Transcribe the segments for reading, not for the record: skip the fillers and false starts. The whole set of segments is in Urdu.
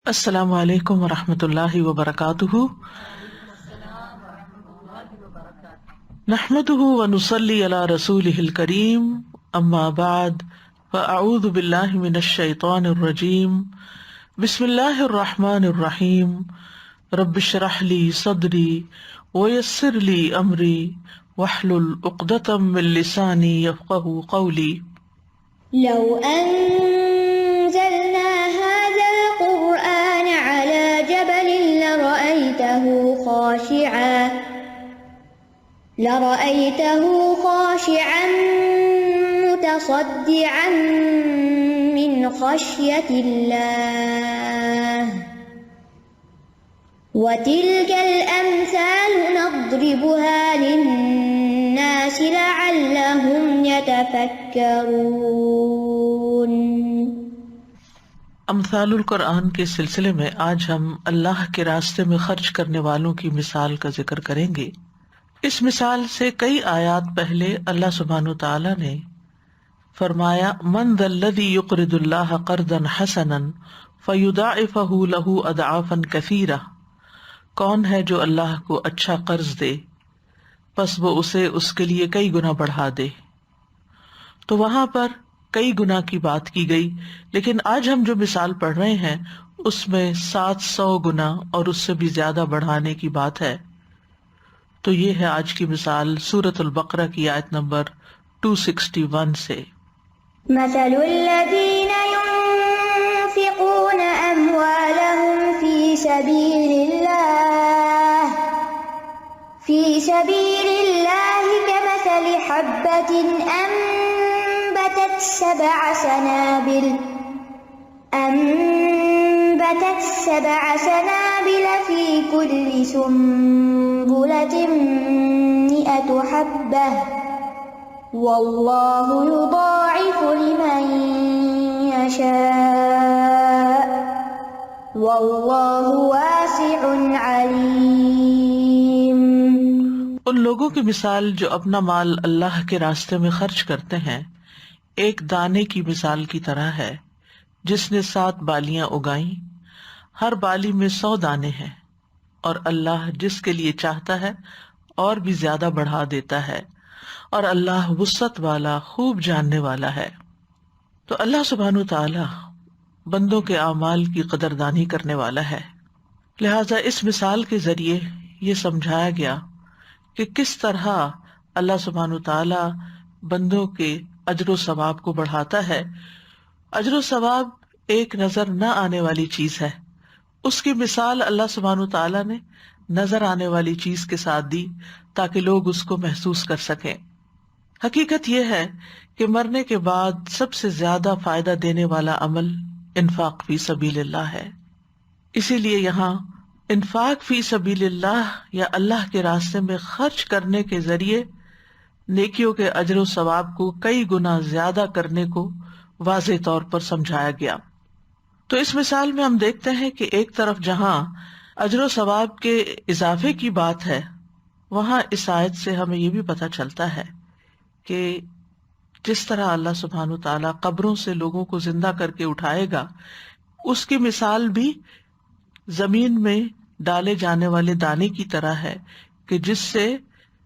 السلام علیکم ورحمۃ اللہ وبرکاتہ، نحمده ونصلی علی رسولہ الکریم، اما بعد فاعوذ باللہ من الشیطان الرجیم، بسم اللہ الرحمن الرحیم، رب اشرح لی صدری ویسر لی امری واحلل عقدۃ من لسانی یفقهوا قولی۔ لو أنزلنا هذا القرآن على جبل لرأيته خاشعا متصدعا من خشية الله وتلك الأمثال نضربها للناس لعلهم يتفكرون۔ امثال القرآن کے سلسلے میں آج ہم اللہ کے راستے میں خرچ کرنے والوں کی مثال کا ذکر کریں گے۔ اس مثال سے کئی آیات پہلے اللہ سبحانہ تعالیٰ نے فرمایا من ذا الذی یقرض اللہ قرضا حسنا فیضاعفہ لہ اضعافا کثیرہ، کون ہے جو اللہ کو اچھا قرض دے پس وہ اسے اس کے لیے کئی گنا بڑھا دے۔ تو وہاں پر کئی گنا کی بات کی گئی، لیکن آج ہم جو مثال پڑھ رہے ہیں اس میں 700 گنا اور اس سے بھی زیادہ بڑھانے کی بات ہے۔ تو یہ ہے آج کی مثال سورۃ البقرہ کی آیت نمبر 261 سے۔ مثل الذين ينفقون أموالهم في سبيل الله كمثل حبة أنبتت سبع سنابل في كل سنبلة 100 حبة والله يضاعف لمن يشاء والله واسع عليم۔ ان لوگوں کی مثال جو اپنا مال اللہ کے راستے میں خرچ کرتے ہیں ایک دانے کی مثال کی طرح ہے جس نے 7 بالیاں اگائیں، ہر بالی میں 100 دانے ہیں، اور اللہ جس کے لیے چاہتا ہے اور بھی زیادہ بڑھا دیتا ہے، اور اللہ وسعت والا خوب جاننے والا ہے۔ تو اللہ سبحانہ تعالی بندوں کے اعمال کی قدردانی کرنے والا ہے، لہذا اس مثال کے ذریعے یہ سمجھایا گیا کہ کس طرح اللہ سبحانہ تعالی بندوں کے اجر و ثواب کو بڑھاتا ہے۔ اجر و ثواب ایک نظر نہ آنے والی چیز ہے، اس کی مثال اللہ سبحانہ تعالیٰ نے نظر آنے والی چیز کے ساتھ دی تاکہ لوگ اس کو محسوس کر سکیں۔ حقیقت یہ ہے کہ مرنے کے بعد سب سے زیادہ فائدہ دینے والا عمل انفاق فی سبیل اللہ ہے، اسی لیے یہاں انفاق فی سبیل اللہ یا اللہ کے راستے میں خرچ کرنے کے ذریعے نیکیوں کے اجر و ثواب کو کئی گنا زیادہ کرنے کو واضح طور پر سمجھایا گیا۔ تو اس مثال میں ہم دیکھتے ہیں کہ ایک طرف جہاں اجر و ثواب کے اضافے کی بات ہے، وہاں اس آیت سے ہمیں یہ بھی پتہ چلتا ہے کہ جس طرح اللہ سبحانہ تعالیٰ قبروں سے لوگوں کو زندہ کر کے اٹھائے گا، اس کی مثال بھی زمین میں ڈالے جانے والے دانے کی طرح ہے کہ جس سے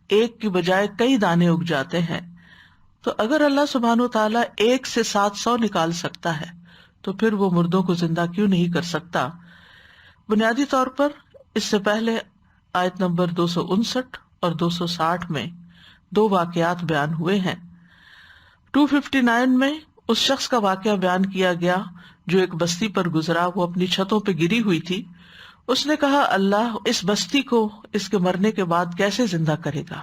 ایک کی بجائے کئی دانے اگ جاتے ہیں۔ تو اگر اللہ سبحانہ تعالیٰ ایک سے 700 نکال سکتا ہے تو پھر وہ مردوں کو زندہ کیوں نہیں کر سکتا؟ بنیادی طور پر اس سے پہلے آیت نمبر 259 اور 260 میں 2 واقعات بیان ہوئے ہیں۔ 259 میں اس شخص کا واقعہ بیان کیا گیا جو ایک بستی پر گزرا، وہ اپنی چھتوں پہ گری ہوئی تھی۔ اس نے کہا اللہ اس بستی کو اس کے مرنے کے بعد کیسے زندہ کرے گا،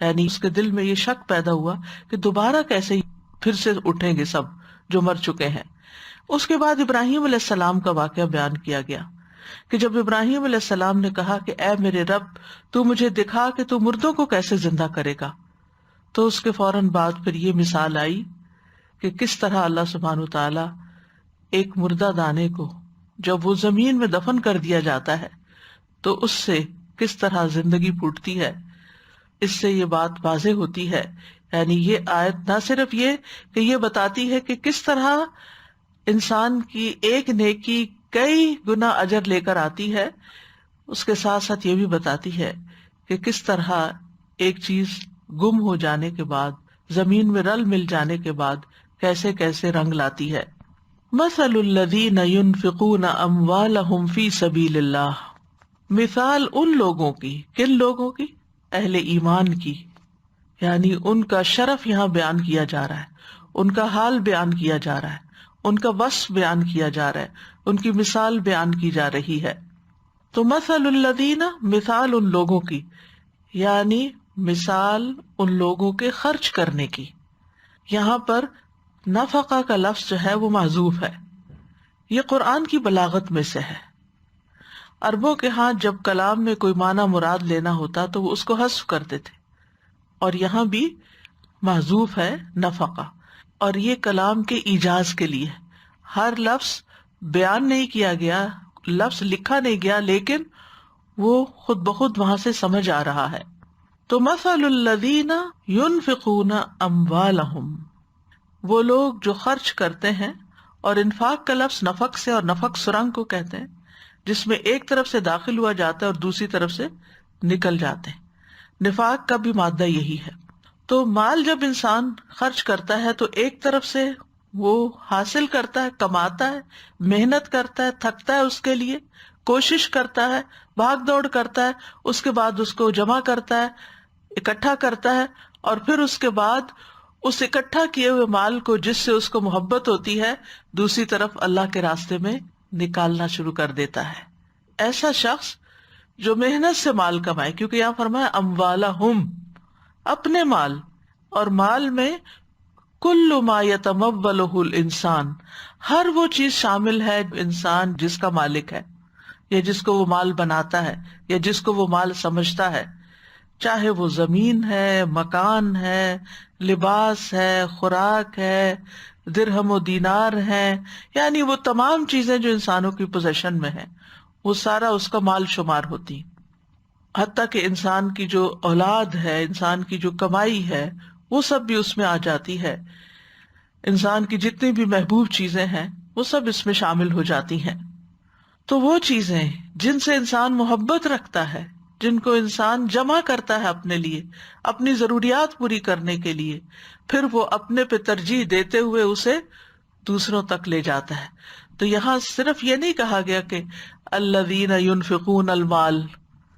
یعنی اس کے دل میں یہ شک پیدا ہوا کہ دوبارہ کیسے پھر سے اٹھیں گے سب جو مر چکے ہیں۔ اس کے بعد ابراہیم علیہ السلام کا واقعہ بیان کیا گیا کہ جب ابراہیم علیہ السلام نے کہا کہ اے میرے رب تو مجھے دکھا کہ تو مردوں کو کیسے زندہ کرے گا، تو اس کے فوراً بعد پھر یہ مثال آئی کہ کس طرح اللہ سبحانہ تعالیٰ ایک مردہ دانے کو جب وہ زمین میں دفن کر دیا جاتا ہے تو اس سے کس طرح زندگی پھوٹتی ہے۔ اس سے یہ بات واضح ہوتی ہے، یعنی یہ آیت نہ صرف یہ کہ یہ بتاتی ہے کہ کس طرح انسان کی ایک نیکی کئی گنا اجر لے کر آتی ہے، اس کے ساتھ ساتھ یہ بھی بتاتی ہے کہ کس طرح ایک چیز گم ہو جانے کے بعد، زمین میں رل مل جانے کے بعد کیسے کیسے رنگ لاتی ہے۔ مثل الذین ينفقون اموالهم فی سبیل اللہ، مثال ان لوگوں کی، کن لوگوں کی؟ اہل ایمان کی، یعنی ان کا شرف یہاں بیان کیا جا رہا ہے، ان کا حال بیان کیا جا رہا ہے، ان کا وصف بیان کیا جا رہا ہے، ان کی مثال بیان کی جا رہی ہے۔ تو مثل الذین، مثال ان لوگوں کی، یعنی مثال ان لوگوں کے خرچ کرنے کی۔ یہاں پر نفقہ کا لفظ جو ہے وہ محذوف ہے، یہ قرآن کی بلاغت میں سے ہے۔ عربوں کے ہاں جب کلام میں کوئی معنی مراد لینا ہوتا تو وہ اس کو حذف کرتے تھے، اور یہاں بھی محذوف ہے نفقہ، اور یہ کلام کے ایجاز کے لیے، ہر لفظ بیان نہیں کیا گیا، لفظ لکھا نہیں گیا، لیکن وہ خود بخود وہاں سے سمجھ آ رہا ہے۔ تو مثل الذین ينفقون اموالهم، وہ لوگ جو خرچ کرتے ہیں، اور انفاق کا لفظ نفق سے، اور نفق سرنگ کو کہتے ہیں جس میں ایک طرف سے داخل ہوا جاتا ہے اور دوسری طرف سے نکل جاتے ہیں، نفاق کا بھی مادہ یہی ہے۔ تو مال جب انسان خرچ کرتا ہے تو ایک طرف سے وہ حاصل کرتا ہے، کماتا ہے، محنت کرتا ہے، تھکتا ہے اس کے لیے، کوشش کرتا ہے، بھاگ دوڑ کرتا ہے، اس کے بعد اس کو جمع کرتا ہے، اکٹھا کرتا ہے، اور پھر اس کے بعد اس اکٹھا کیے ہوئے مال کو، جس سے اس کو محبت ہوتی ہے، دوسری طرف اللہ کے راستے میں نکالنا شروع کر دیتا ہے۔ ایسا شخص جو محنت سے مال کمائے، کیونکہ یہاں فرمایا اموالہم، اپنے مال، اور مال میں کل ما یتمولہ الانسان، ہر وہ چیز شامل ہے انسان جس کا مالک ہے، یا جس کو وہ مال بناتا ہے، یا جس کو وہ مال سمجھتا ہے، چاہے وہ زمین ہے، مکان ہے، لباس ہے، خوراک ہے، درہم و دینار ہے، یعنی وہ تمام چیزیں جو انسانوں کی پوزیشن میں ہیں، وہ سارا اس کا مال شمار ہوتی، حتیٰ کہ انسان کی جو اولاد ہے، انسان کی جو کمائی ہے، وہ سب بھی اس میں آ جاتی ہے۔ انسان کی جتنی بھی محبوب چیزیں ہیں وہ سب اس میں شامل ہو جاتی ہیں۔ تو وہ چیزیں جن سے انسان محبت رکھتا ہے، جن کو انسان جمع کرتا ہے اپنے لیے، اپنی ضروریات پوری کرنے کے لیے، پھر وہ اپنے پہ ترجیح دیتے ہوئے اسے دوسروں تک لے جاتا ہے۔ تو یہاں صرف یہ نہیں کہا گیا کہ الذین ينفقون المال،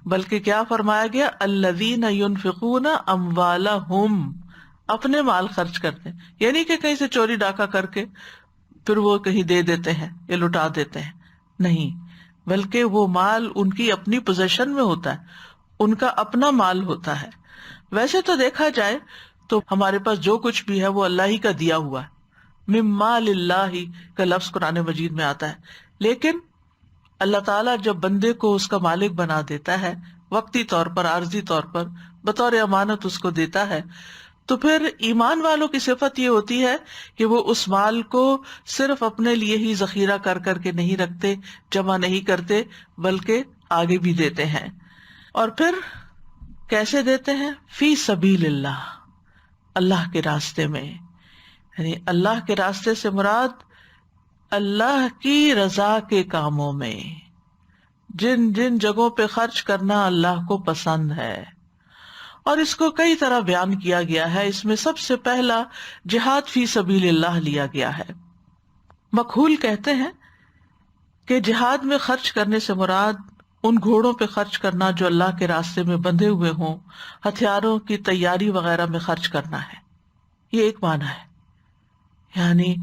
بلکہ کیا فرمایا گیا؟ الذین ينفقون اموالہم، اپنے مال خرچ کرتے ہیں، یعنی کہ کہیں سے چوری ڈاکہ کر کے پھر وہ کہیں دے دیتے ہیں یا لٹا دیتے ہیں، نہیں، بلکہ وہ مال ان کی اپنی پوزیشن میں ہوتا ہے، ان کا اپنا مال ہوتا ہے۔ ویسے تو دیکھا جائے تو ہمارے پاس جو کچھ بھی ہے وہ اللہ ہی کا دیا ہوا ہے، من مال اللہ کا لفظ قرآن مجید میں آتا ہے، لیکن اللہ تعالیٰ جب بندے کو اس کا مالک بنا دیتا ہے، وقتی طور پر، عارضی طور پر، بطور امانت اس کو دیتا ہے، تو پھر ایمان والوں کی صفت یہ ہوتی ہے کہ وہ اس مال کو صرف اپنے لیے ہی ذخیرہ کر کر کے نہیں رکھتے، جمع نہیں کرتے، بلکہ آگے بھی دیتے ہیں۔ اور پھر کیسے دیتے ہیں؟ فی سبیل اللہ، اللہ کے راستے میں، یعنی اللہ کے راستے سے مراد اللہ کی رضا کے کاموں میں، جن جن جگہوں پہ خرچ کرنا اللہ کو پسند ہے۔ اور اس کو کئی طرح بیان کیا گیا ہے، اس میں سب سے پہلا جہاد فی سبیل اللہ لیا گیا ہے۔ مکحول کہتے ہیں کہ جہاد میں خرچ کرنے سے مراد ان گھوڑوں پہ خرچ کرنا جو اللہ کے راستے میں بندھے ہوئے ہوں، ہتھیاروں کی تیاری وغیرہ میں خرچ کرنا ہے، یہ ایک معنی ہے۔ یعنی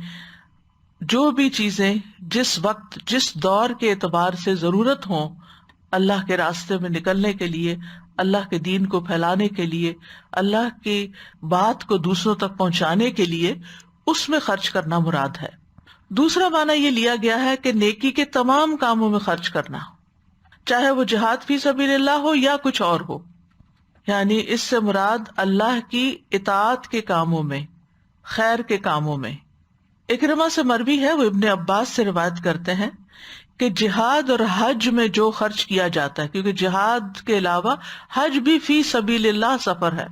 جو بھی چیزیں جس وقت، جس دور کے اعتبار سے ضرورت ہوں اللہ کے راستے میں نکلنے کے لیے، اللہ کے دین کو پھیلانے کے لیے، اللہ کی بات کو دوسروں تک پہنچانے کے لیے، اس میں خرچ کرنا مراد ہے۔ دوسرا معنی یہ لیا گیا ہے کہ نیکی کے تمام کاموں میں خرچ کرنا، چاہے وہ جہاد فی سبیل اللہ ہو یا کچھ اور ہو، یعنی اس سے مراد اللہ کی اطاعت کے کاموں میں، خیر کے کاموں میں۔ اکرمہ سے مروی ہے، وہ ابن عباس سے روایت کرتے ہیں کہ جہاد اور حج میں جو خرچ کیا جاتا ہے، کیونکہ جہاد کے علاوہ حج بھی فی سبیل اللہ سفر ہے،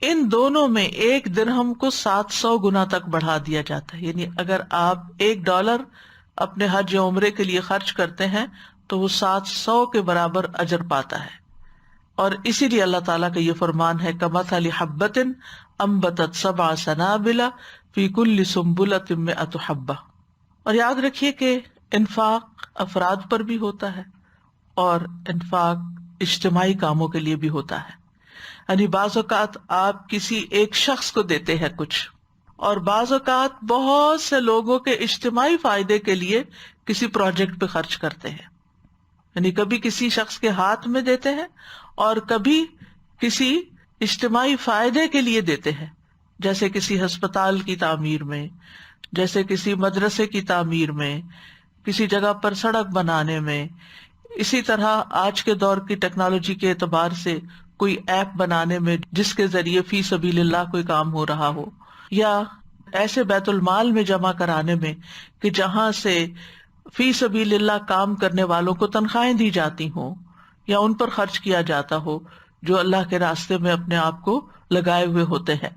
ان دونوں میں ایک درہم کو 700 گنا تک بڑھا دیا جاتا ہے۔ یعنی اگر آپ $1 اپنے حج یا عمرے کے لیے خرچ کرتے ہیں تو وہ 700 کے برابر اجر پاتا ہے. اور اسی لیے اللہ تعالیٰ کا یہ فرمان ہے کمثل حبۃ انبتت 7 سنابل فی کل سنبلۃ 100 حبۃ. اور یاد رکھیے کہ انفاق افراد پر بھی ہوتا ہے اور انفاق اجتماعی کاموں کے لیے بھی ہوتا ہے. یعنی بعض اوقات آپ کسی ایک شخص کو دیتے ہیں کچھ، اور بعض اوقات بہت سے لوگوں کے اجتماعی فائدے کے لیے کسی پروجیکٹ پہ خرچ کرتے ہیں. یعنی کبھی کسی شخص کے ہاتھ میں دیتے ہیں اور کبھی کسی اجتماعی فائدے کے لیے دیتے ہیں، جیسے کسی ہسپتال کی تعمیر میں، جیسے کسی مدرسے کی تعمیر میں، کسی جگہ پر سڑک بنانے میں. اسی طرح آج کے دور کی ٹیکنالوجی کے اعتبار سے کوئی ایپ بنانے میں جس کے ذریعے فی سبیل اللہ کوئی کام ہو رہا ہو، یا ایسے بیت المال میں جمع کرانے میں کہ جہاں سے فی سبیل اللہ کام کرنے والوں کو تنخواہیں دی جاتی ہوں یا ان پر خرچ کیا جاتا ہو جو اللہ کے راستے میں اپنے آپ کو لگائے ہوئے ہوتے ہیں.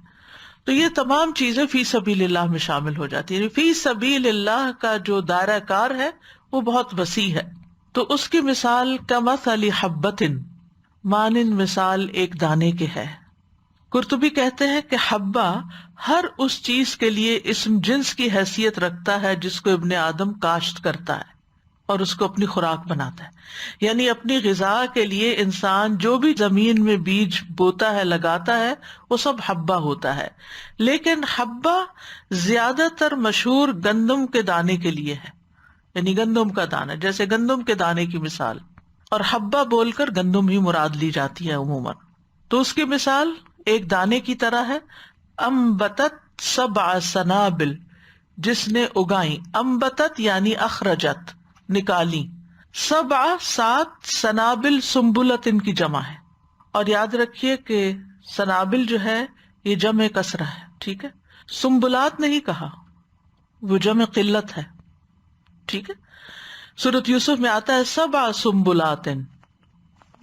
تو یہ تمام چیزیں فی سبیل اللہ میں شامل ہو جاتی ہیں. فی سبیل اللہ کا جو دائرہ کار ہے وہ بہت وسیع ہے. تو اس کی مثال کمثل حبۃ، مانند مثال ایک دانے کے ہے. قرطبی کہتے ہیں کہ حبہ ہر اس چیز کے لیے اسم جنس کی حیثیت رکھتا ہے جس کو ابن آدم کاشت کرتا ہے اور اس کو اپنی خوراک بناتا ہے. یعنی اپنی غذا کے لیے انسان جو بھی زمین میں بیج بوتا ہے، لگاتا ہے، وہ سب حبہ ہوتا ہے. لیکن حبہ زیادہ تر مشہور گندم کے دانے کے لیے ہے، یعنی گندم کا دانہ، جیسے گندم کے دانے کی مثال. اور حبہ بول کر گندم ہی مراد لی جاتی ہے عموماً. تو اس کی مثال ایک دانے کی طرح ہے. انبتت 7 سنابل، جس نے اگائیں، انبتت یعنی اخرجت، نکالی، 7 سنابل سنبلت ان کی جمع ہے. اور یاد رکھیے کہ سنابل جو ہے یہ جمع کثرہ ہے، ٹھیک ہے. سنبلات نہیں کہا، وہ جمع قلت ہے، ٹھیک ہے. سورۃ یوسف میں آتا ہے 7 سنبلات،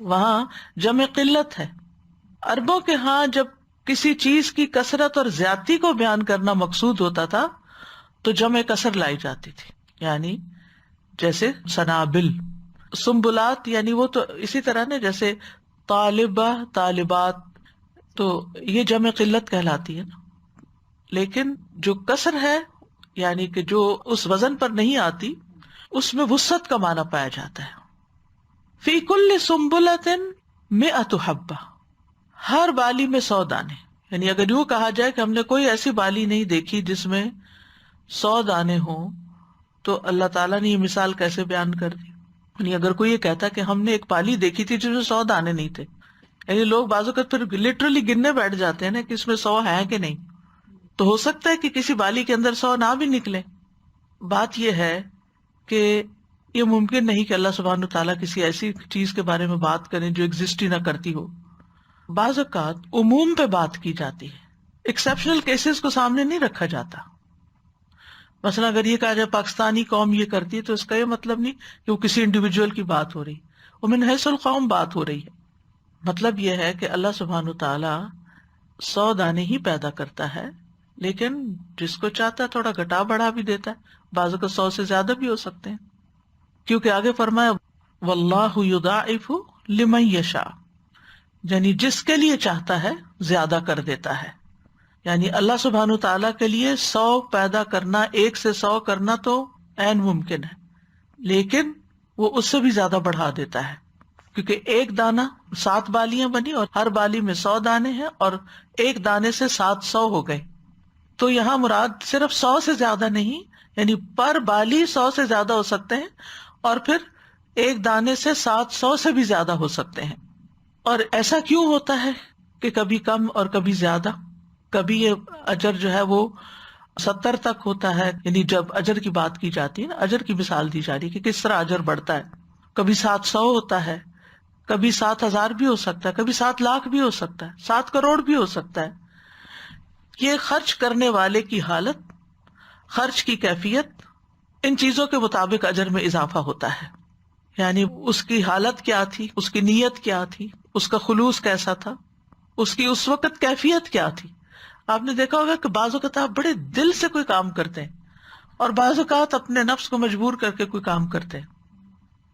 وہاں جمع قلت ہے. عربوں کے ہاں جب کسی چیز کی کثرت اور زیادتی کو بیان کرنا مقصود ہوتا تھا تو جمع کثر لائی جاتی تھی، یعنی جیسے سنابل. سنبلات یعنی وہ تو اسی طرح نا، جیسے طالبہ، طالبات، تو یہ جمع قلت کہلاتی ہے نا. لیکن جو کثر ہے، یعنی کہ جو اس وزن پر نہیں آتی، اس میں وسعت کا معنی پایا جاتا ہے. فی کل سنبلۃ 100 حبہ، ہر بالی میں 100 دانے. یعنی اگر یوں کہا جائے کہ ہم نے کوئی ایسی بالی نہیں دیکھی جس میں 100 دانے ہوں، تو اللہ تعالیٰ نے یہ مثال کیسے بیان کر دی. یعنی اگر کوئی یہ کہتا کہ ہم نے ایک بالی دیکھی تھی جس میں 100 دانے نہیں تھے، یعنی لوگ بعض اوقات پھر لٹرلی گننے بیٹھ جاتے ہیں نا کہ اس میں 100 ہیں کہ نہیں. تو ہو سکتا ہے کہ کسی بالی کے اندر 100 نہ بھی نکلے. بات یہ ہے کہ یہ ممکن نہیں کہ اللہ سبحانہ تعالیٰ کسی ایسی چیز کے بارے میں بات کریں جو ایگزسٹ ہی نہ کرتی ہو. بعض اوقات عموم پہ بات کی جاتی ہے، ایکسیپشنل کیسز کو سامنے نہیں رکھا جاتا. مثلا اگر یہ کہا جائے پاکستانی قوم یہ کرتی ہے تو اس کا یہ مطلب نہیں کہ وہ کسی انڈیویجول کی بات ہو رہی، وہ من حیث القوم بات ہو رہی ہے. مطلب یہ ہے کہ اللہ سبحانہ تعالیٰ 100 دانے ہی پیدا کرتا ہے، لیکن جس کو چاہتا ہے تھوڑا گھٹا بڑھا بھی دیتا ہے. بعضوں کو 100 سے زیادہ بھی ہو سکتے ہیں، کیونکہ آگے فرمایا واللہ یضاعف لمن یشاء، یعنی جس کے لیے چاہتا ہے زیادہ کر دیتا ہے. یعنی اللہ سبحانہ تعالیٰ کے لیے 100 پیدا کرنا، 1 سے 100 کرنا تو عین ممکن ہے، لیکن وہ اس سے بھی زیادہ بڑھا دیتا ہے. کیونکہ ایک دانہ 7 بالیاں بنی اور ہر بالی میں 100 دانے ہیں، اور ایک دانے سے 700 ہو گئے. تو یہاں مراد صرف 100 سے زیادہ نہیں، یعنی پر بالی 100 سے زیادہ ہو سکتے ہیں، اور پھر ایک دانے سے 700 سے بھی زیادہ ہو سکتے ہیں. اور ایسا کیوں ہوتا ہے کہ کبھی کم اور کبھی زیادہ؟ کبھی یہ اجر جو ہے وہ 70 تک ہوتا ہے، یعنی جب اجر کی بات کی جاتی ہے نا، اجر کی مثال دی جا رہی ہے کہ کس طرح اجر بڑھتا ہے. کبھی 700 ہوتا ہے، کبھی 7000 بھی ہو سکتا ہے، کبھی 7 لاکھ بھی ہو سکتا ہے، 7 کروڑ بھی ہو سکتا ہے. یہ خرچ کرنے والے کی حالت، خرچ کی کیفیت، ان چیزوں کے مطابق اجر میں اضافہ ہوتا ہے. یعنی اس کی حالت کیا تھی، اس کی نیت کیا تھی، اس کا خلوص کیسا تھا، اس کی اس وقت کیفیت کیا تھی. آپ نے دیکھا ہوگا کہ بعض اوقات آپ بڑے دل سے کوئی کام کرتے ہیں اور بعض اوقات اپنے نفس کو مجبور کر کے کوئی کام کرتے ہیں،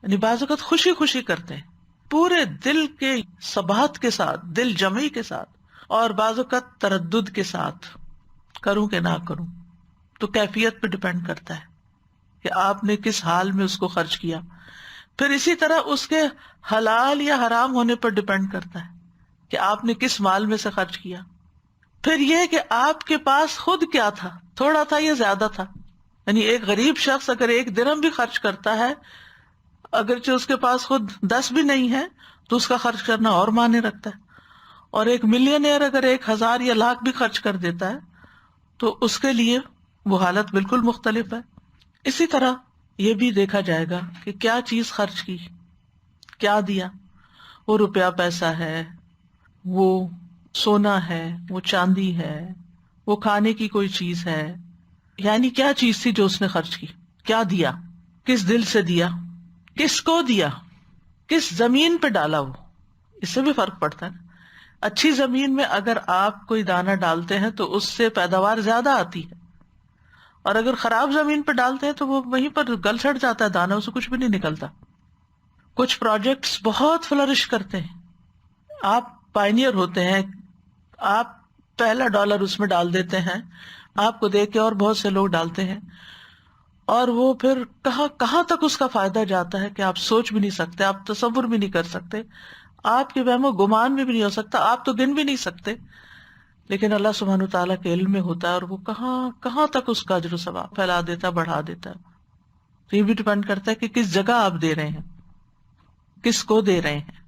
یعنی بعض اوقات خوشی خوشی کرتے ہیں، پورے دل کے ثبات کے ساتھ، دل جمعی کے ساتھ، اور بعض اوقات تردد کے ساتھ، کروں کہ نہ کروں. تو کیفیت پہ ڈپینڈ کرتا ہے کہ آپ نے کس حال میں اس کو خرچ کیا. پھر اسی طرح اس کے حلال یا حرام ہونے پر ڈپینڈ کرتا ہے کہ آپ نے کس مال میں سے خرچ کیا. پھر یہ کہ آپ کے پاس خود کیا تھا، تھوڑا تھا یا زیادہ تھا. یعنی ایک غریب شخص اگر 1 درہم بھی خرچ کرتا ہے، اگرچہ اس کے پاس خود 10 بھی نہیں ہے، تو اس کا خرچ کرنا اور معنی رکھتا ہے. اور ایک ملینئر اگر 1000 یا لاکھ بھی خرچ کر دیتا ہے تو اس کے لیے وہ حالت بالکل مختلف ہے. اسی طرح یہ بھی دیکھا جائے گا کہ کیا چیز خرچ کی، کیا دیا. وہ روپیہ پیسہ ہے، وہ سونا ہے، وہ چاندی ہے، وہ کھانے کی کوئی چیز ہے، یعنی کیا چیز تھی جو اس نے خرچ کی، کیا دیا، کس دل سے دیا، کس کو دیا، کس زمین پہ ڈالا. وہ اس سے بھی فرق پڑتا ہے. اچھی زمین میں اگر آپ کوئی دانہ ڈالتے ہیں تو اس سے پیداوار زیادہ آتی ہے، اور اگر خراب زمین پہ ڈالتے ہیں تو وہ وہیں پر گل سڑ جاتا ہے دانہ، اسے کچھ بھی نہیں نکلتا. کچھ پروجیکٹس بہت فلرش کرتے ہیں، آپ پائنیئر ہوتے ہیں، آپ پہلا ڈالر اس میں ڈال دیتے ہیں، آپ کو دیکھ کے اور بہت سے لوگ ڈالتے ہیں، اور وہ پھر کہاں کہاں تک اس کا فائدہ جاتا ہے کہ آپ سوچ بھی نہیں سکتے، آپ تصور بھی نہیں کر سکتے، آپ کے وہم و گمان میں بھی نہیں ہو سکتا، آپ تو گن بھی نہیں سکتے. لیکن اللہ سبحانہ تعالیٰ کے علم میں ہوتا ہے، اور وہ کہاں کہاں تک اس کا اجر و ثواب پھیلا دیتا ہے، بڑھا دیتا ہے. تو یہ بھی ڈپینڈ کرتا ہے کہ کس جگہ آپ دے رہے ہیں، کس کو دے رہے ہیں.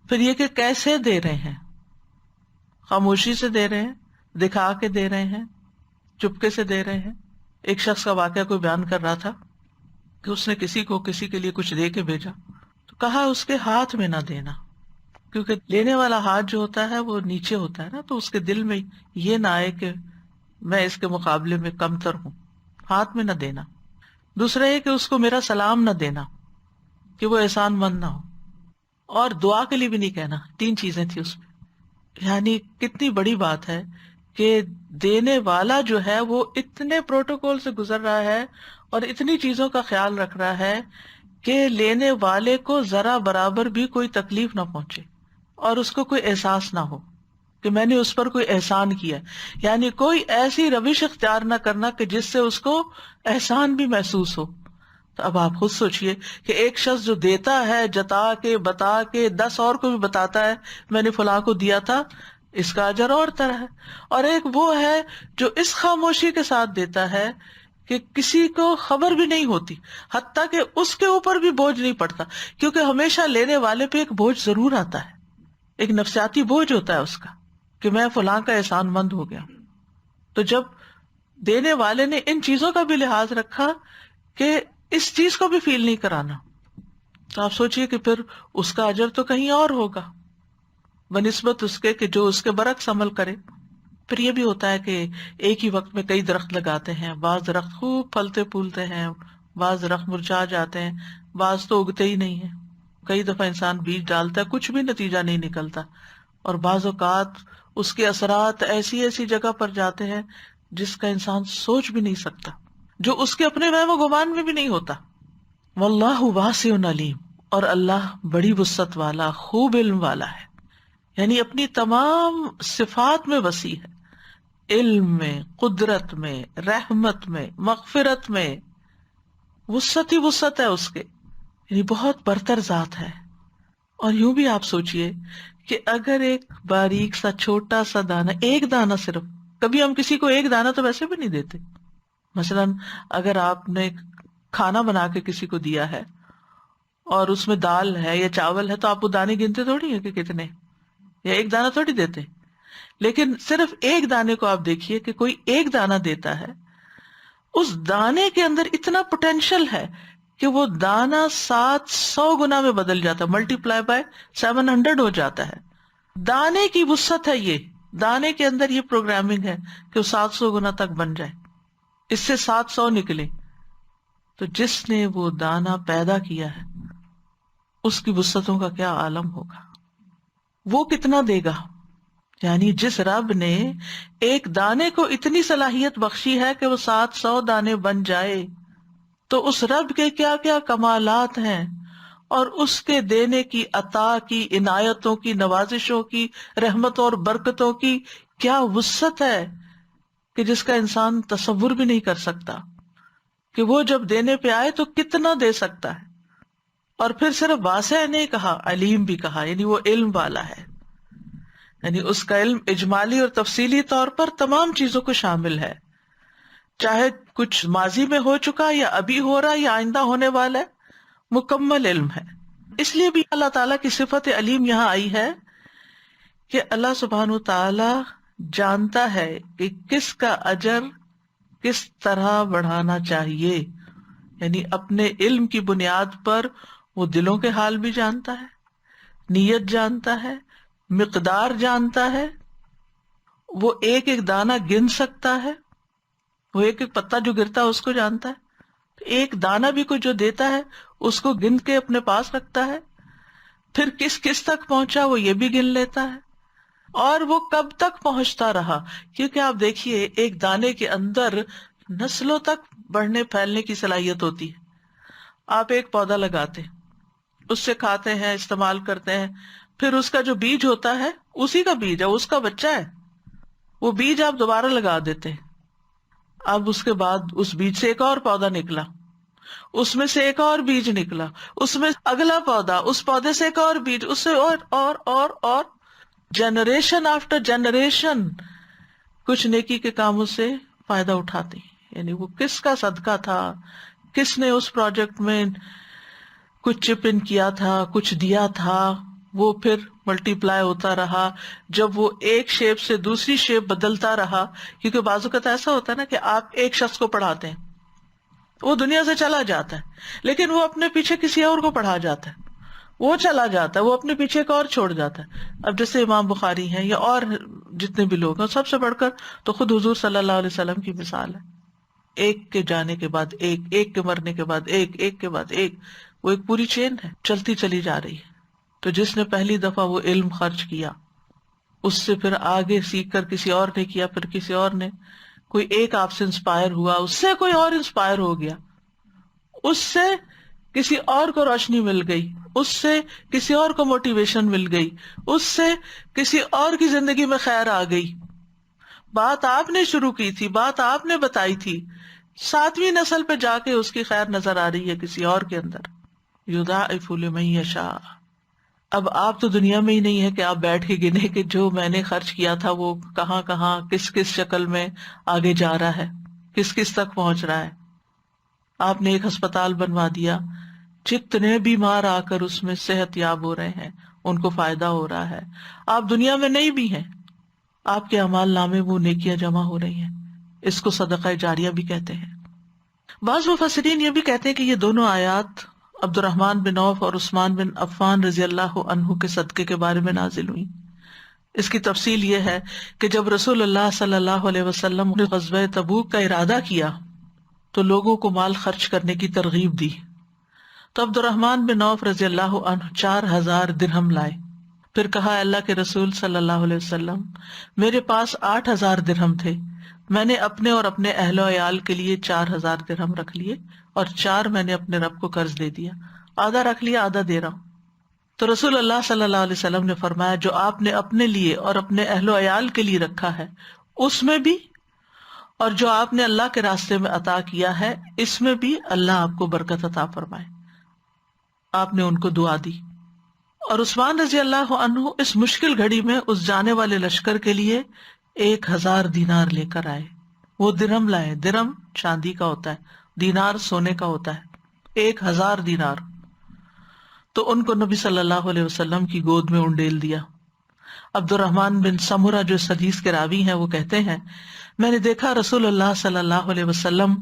پھر یہ کہ کیسے دے رہے ہیں، خاموشی سے دے رہے ہیں، دکھا کے دے رہے ہیں، چپکے سے دے رہے ہیں. ایک شخص کا واقعہ کوئی بیان کر رہا تھا کہ اس نے کسی کے لیے کچھ دے کے بھیجا، تو کہا اس کے ہاتھ میں نہ دینا، کیونکہ لینے والا ہاتھ جو ہوتا ہے وہ نیچے ہوتا ہے نا، تو اس کے دل میں یہ نہ آئے کہ میں اس کے مقابلے میں کمتر ہوں. ہاتھ میں نہ دینا. دوسرا یہ کہ اس کو میرا سلام نہ دینا کہ وہ احسان مند نہ ہو، اور دعا کے لیے بھی نہیں کہنا. 3 چیزیں تھی اس میں. یعنی کتنی بڑی بات ہے کہ دینے والا جو ہے وہ اتنے پروٹوکول سے گزر رہا ہے اور اتنی چیزوں کا خیال رکھ رہا ہے کہ لینے والے کو ذرا برابر بھی کوئی تکلیف نہ پہنچے اور اس کو کوئی احساس نہ ہو کہ میں نے اس پر کوئی احسان کیا. یعنی کوئی ایسی روش اختیار نہ کرنا کہ جس سے اس کو احسان بھی محسوس ہو. تو اب آپ خود سوچئے کہ ایک شخص جو دیتا ہے جتا کے بتا کے 10 اور کو بھی بتاتا ہے میں نے فلاں کو دیا تھا، اس کا اجر اور طرح ہے. اور ایک وہ ہے جو اس خاموشی کے ساتھ دیتا ہے کہ کسی کو خبر بھی نہیں ہوتی، حتیٰ کہ اس کے اوپر بھی بوجھ نہیں پڑتا، کیونکہ ہمیشہ لینے والے پہ ایک بوجھ ضرور آتا ہے، ایک نفسیاتی بوجھ ہوتا ہے اس کا کہ میں فلاں کا احسان مند ہو گیا. تو جب دینے والے نے ان چیزوں کا بھی لحاظ رکھا کہ اس چیز کو بھی فیل نہیں کرانا، تو آپ سوچئے کہ پھر اس کا اجر تو کہیں اور ہوگا بنسبت اس کے کہ جو اس کے برعکس عمل کرے. پھر یہ بھی ہوتا ہے کہ ایک ہی وقت میں کئی درخت لگاتے ہیں، بعض درخت خوب پھلتے پھولتے ہیں، بعض درخت مرجھا جاتے ہیں، بعض تو اگتے ہی نہیں ہیں. کئی دفعہ انسان بیج ڈالتا ہے، کچھ بھی نتیجہ نہیں نکلتا، اور بعض اوقات اس کے اثرات ایسی ایسی جگہ پر جاتے ہیں جس کا انسان سوچ بھی نہیں سکتا، جو اس کے اپنے وہم و گمان میں بھی نہیں ہوتا. واللہ واسع علیم، اور اللہ بڑی وسعت والا، خوب علم والا ہے. یعنی اپنی تمام صفات میں وسیع ہے، علم میں، قدرت میں، رحمت میں، مغفرت میں، وسعت ہی وسعت ہے اس کے، یعنی بہت برتر ذات ہے. اور یوں بھی آپ سوچئے کہ اگر ایک باریک سا چھوٹا سا دانہ، ایک دانہ صرف، کبھی ہم کسی کو ایک دانہ تو ویسے بھی نہیں دیتے. مثلاً اگر آپ نے کھانا بنا کے کسی کو دیا ہے اور اس میں دال ہے یا چاول ہے تو آپ وہ دانے گنتے تھوڑی ہیں کہ کتنے، یا ایک دانہ تھوڑی دیتے. لیکن صرف ایک دانے کو آپ دیکھیے کہ کوئی ایک دانہ دیتا ہے، اس دانے کے اندر اتنا پوٹینشل ہے کہ وہ دانہ 700 گنا میں بدل جاتا ہے، ملٹی پلائی بائی 700 ہو جاتا ہے. دانے کی وسعت ہے، یہ دانے کے اندر یہ پروگرامنگ ہے کہ وہ 700 گنا تک بن جائے، اس سے 700 نکلے. تو جس نے وہ دانہ پیدا کیا ہے اس کی وسعتوں کا کیا عالم ہوگا، وہ کتنا دے گا. یعنی جس رب نے ایک دانے کو اتنی صلاحیت بخشی ہے کہ وہ 700 دانے بن جائے، تو اس رب کے کیا کیا کمالات ہیں، اور اس کے دینے کی عطا کی، عنایتوں کی، نوازشوں کی، رحمتوں اور برکتوں کی کیا وسعت ہے کہ جس کا انسان تصور بھی نہیں کر سکتا، کہ وہ جب دینے پہ آئے تو کتنا دے سکتا ہے۔ اور پھر صرف واسع نہیں کہا، علیم بھی کہا، یعنی وہ علم والا ہے، یعنی اس کا علم اجمالی اور تفصیلی طور پر تمام چیزوں کو شامل ہے، چاہے کچھ ماضی میں ہو چکا یا ابھی ہو رہا یا آئندہ ہونے والا ہے، مکمل علم ہے۔ اس لیے بھی اللہ تعالیٰ کی صفت علیم یہاں آئی ہے کہ اللہ سبحانہ تعالیٰ جانتا ہے کہ کس کا اجر کس طرح بڑھانا چاہیے، یعنی اپنے علم کی بنیاد پر وہ دلوں کے حال بھی جانتا ہے، نیت جانتا ہے، مقدار جانتا ہے، وہ ایک ایک دانہ گن سکتا ہے، وہ ایک ایک پتا جو گرتا ہے اس کو جانتا ہے، ایک دانہ بھی کوئی جو دیتا ہے اس کو گن کے اپنے پاس رکھتا ہے، پھر کس کس تک پہنچا وہ یہ بھی گن لیتا ہے، اور وہ کب تک پہنچتا رہا، کیونکہ آپ دیکھیے ایک دانے کے اندر نسلوں تک بڑھنے پھیلنے کی صلاحیت ہوتی ہے۔ آپ ایک پودا لگاتے، اس سے کھاتے ہیں، استعمال کرتے ہیں، پھر اس کا جو بیج ہوتا ہے اسی کا بیج ہے، اس کا بچہ ہے، وہ بیج آپ دوبارہ لگا دیتے ہیں، اب اس کے بعد اس بیج سے ایک اور پودا نکلا، اس میں سے ایک اور بیج نکلا، اس میں اگلا پودا، اس پودے سے ایک اور بیج، اس سے اور جنریشن آفٹر جنریشن کچھ نیکی کے کاموں سے فائدہ اٹھاتے ہیں۔ یعنی وہ کس کا صدقہ تھا، کس نے اس پروجیکٹ میں کچھ چپ ان کیا تھا، کچھ دیا تھا، وہ پھر ملٹی پلائی ہوتا رہا، جب وہ ایک شیپ سے دوسری شیپ بدلتا رہا، کیونکہ بعض اوقات ایسا ہوتا ہے نا کہ آپ ایک شخص کو پڑھاتے ہیں، وہ دنیا سے چلا جاتا ہے، لیکن وہ اپنے پیچھے کسی اور کو پڑھا جاتا ہے، وہ چلا جاتا ہے، وہ اپنے پیچھے ایک اور چھوڑ جاتا ہے۔ اب جیسے امام بخاری ہیں یا اور جتنے بھی لوگ ہیں، سب سے بڑھ کر تو خود حضور صلی اللہ علیہ وسلم کی مثال ہے، ایک کے جانے کے بعد ایک، ایک کے مرنے کے بعد ایک، ایک کے بعد ایک، وہ ایک پوری چین ہے، چلتی چلی جا رہی ہے۔ تو جس نے پہلی دفعہ وہ علم خرچ کیا، اس سے پھر آگے سیکھ کر کسی اور نے کیا، پھر کسی اور نے، کوئی ایک آپ سے انسپائر ہوا، اس سے کوئی اور انسپائر ہو گیا، اس سے کسی اور کو روشنی مل گئی، اس سے کسی اور کو موٹیویشن مل گئی، اس سے کسی اور کی زندگی میں خیر آ گئی، بات آپ نے شروع کی تھی، بات آپ نے بتائی تھی، 7ویں نسل پہ جا کے اس کی خیر نظر آ رہی ہے کسی اور کے اندر۔ یضاعف لمن یشاء۔ اب آپ تو دنیا میں ہی نہیں ہے کہ آپ بیٹھ کے گنے کہ جو میں نے خرچ کیا تھا وہ کہاں کہاں کس کس شکل میں آگے جا رہا ہے، کس کس تک پہنچ رہا ہے۔ آپ نے ایک ہسپتال بنوا دیا، جتنے بیمار آ کر اس میں صحت یاب ہو رہے ہیں، ان کو فائدہ ہو رہا ہے۔ آپ دنیا میں نہیں بھی ہیں، آپ کے اعمال نامے وہ نیکیاں جمع ہو رہی ہیں، اس کو صدقہ جاریہ بھی کہتے ہیں۔ بعض مفسرین یہ بھی کہتے ہیں کہ یہ دونوں آیات عبد الرحمن بن عوف اور عثمان بن عفان رضی اللہ عنہ کے صدقے کے بارے میں نازل ہوئی۔ اس کی تفصیل یہ ہے کہ جب رسول اللہ صلی اللہ علیہ وسلم نے غزوہ تبوک کا ارادہ کیا تو لوگوں کو مال خرچ کرنے کی ترغیب دی، تو عبد الرحمن بن عوف رضی اللہ عنہ 4000 درہم لائے، پھر کہا اللہ کے رسول صلی اللہ علیہ وسلم میرے پاس 8000 درہم تھے، میں نے اپنے اور اپنے اہل و عیال کے لیے 4000 درہم رکھ لیے، اور 4 میں نے اپنے رب کو قرض دے دیا، آدھا رکھ لیا آدھا دے رہا ہوں۔ تو رسول اللہ صلی اللہ علیہ وسلم نے فرمایا جو آپ نے اپنے لیے اور اپنے اہل و عیال کے لیے رکھا ہے اس میں بھی، اور جو آپ نے اللہ کے راستے میں عطا کیا ہے اس میں بھی اللہ آپ کو برکت عطا فرمائے۔ آپ نے ان کو دعا دی، اور عثمان رضی اللہ عنہ اس مشکل گھڑی میں اس جانے والے لشکر کے لیے 1000 دینار لے کر آئے۔ وہ درہم لائے، درہم چاندی کا ہوتا ہے، دینار سونے کا ہوتا ہے، 1000 دینار۔ تو ان کو نبی صلی اللہ علیہ وسلم کی گود میں انڈیل دیا۔ عبد الرحمن بن سمرہ جو اس حدیث کے راوی ہیں وہ کہتے ہیں میں نے دیکھا رسول اللہ صلی اللہ علیہ وسلم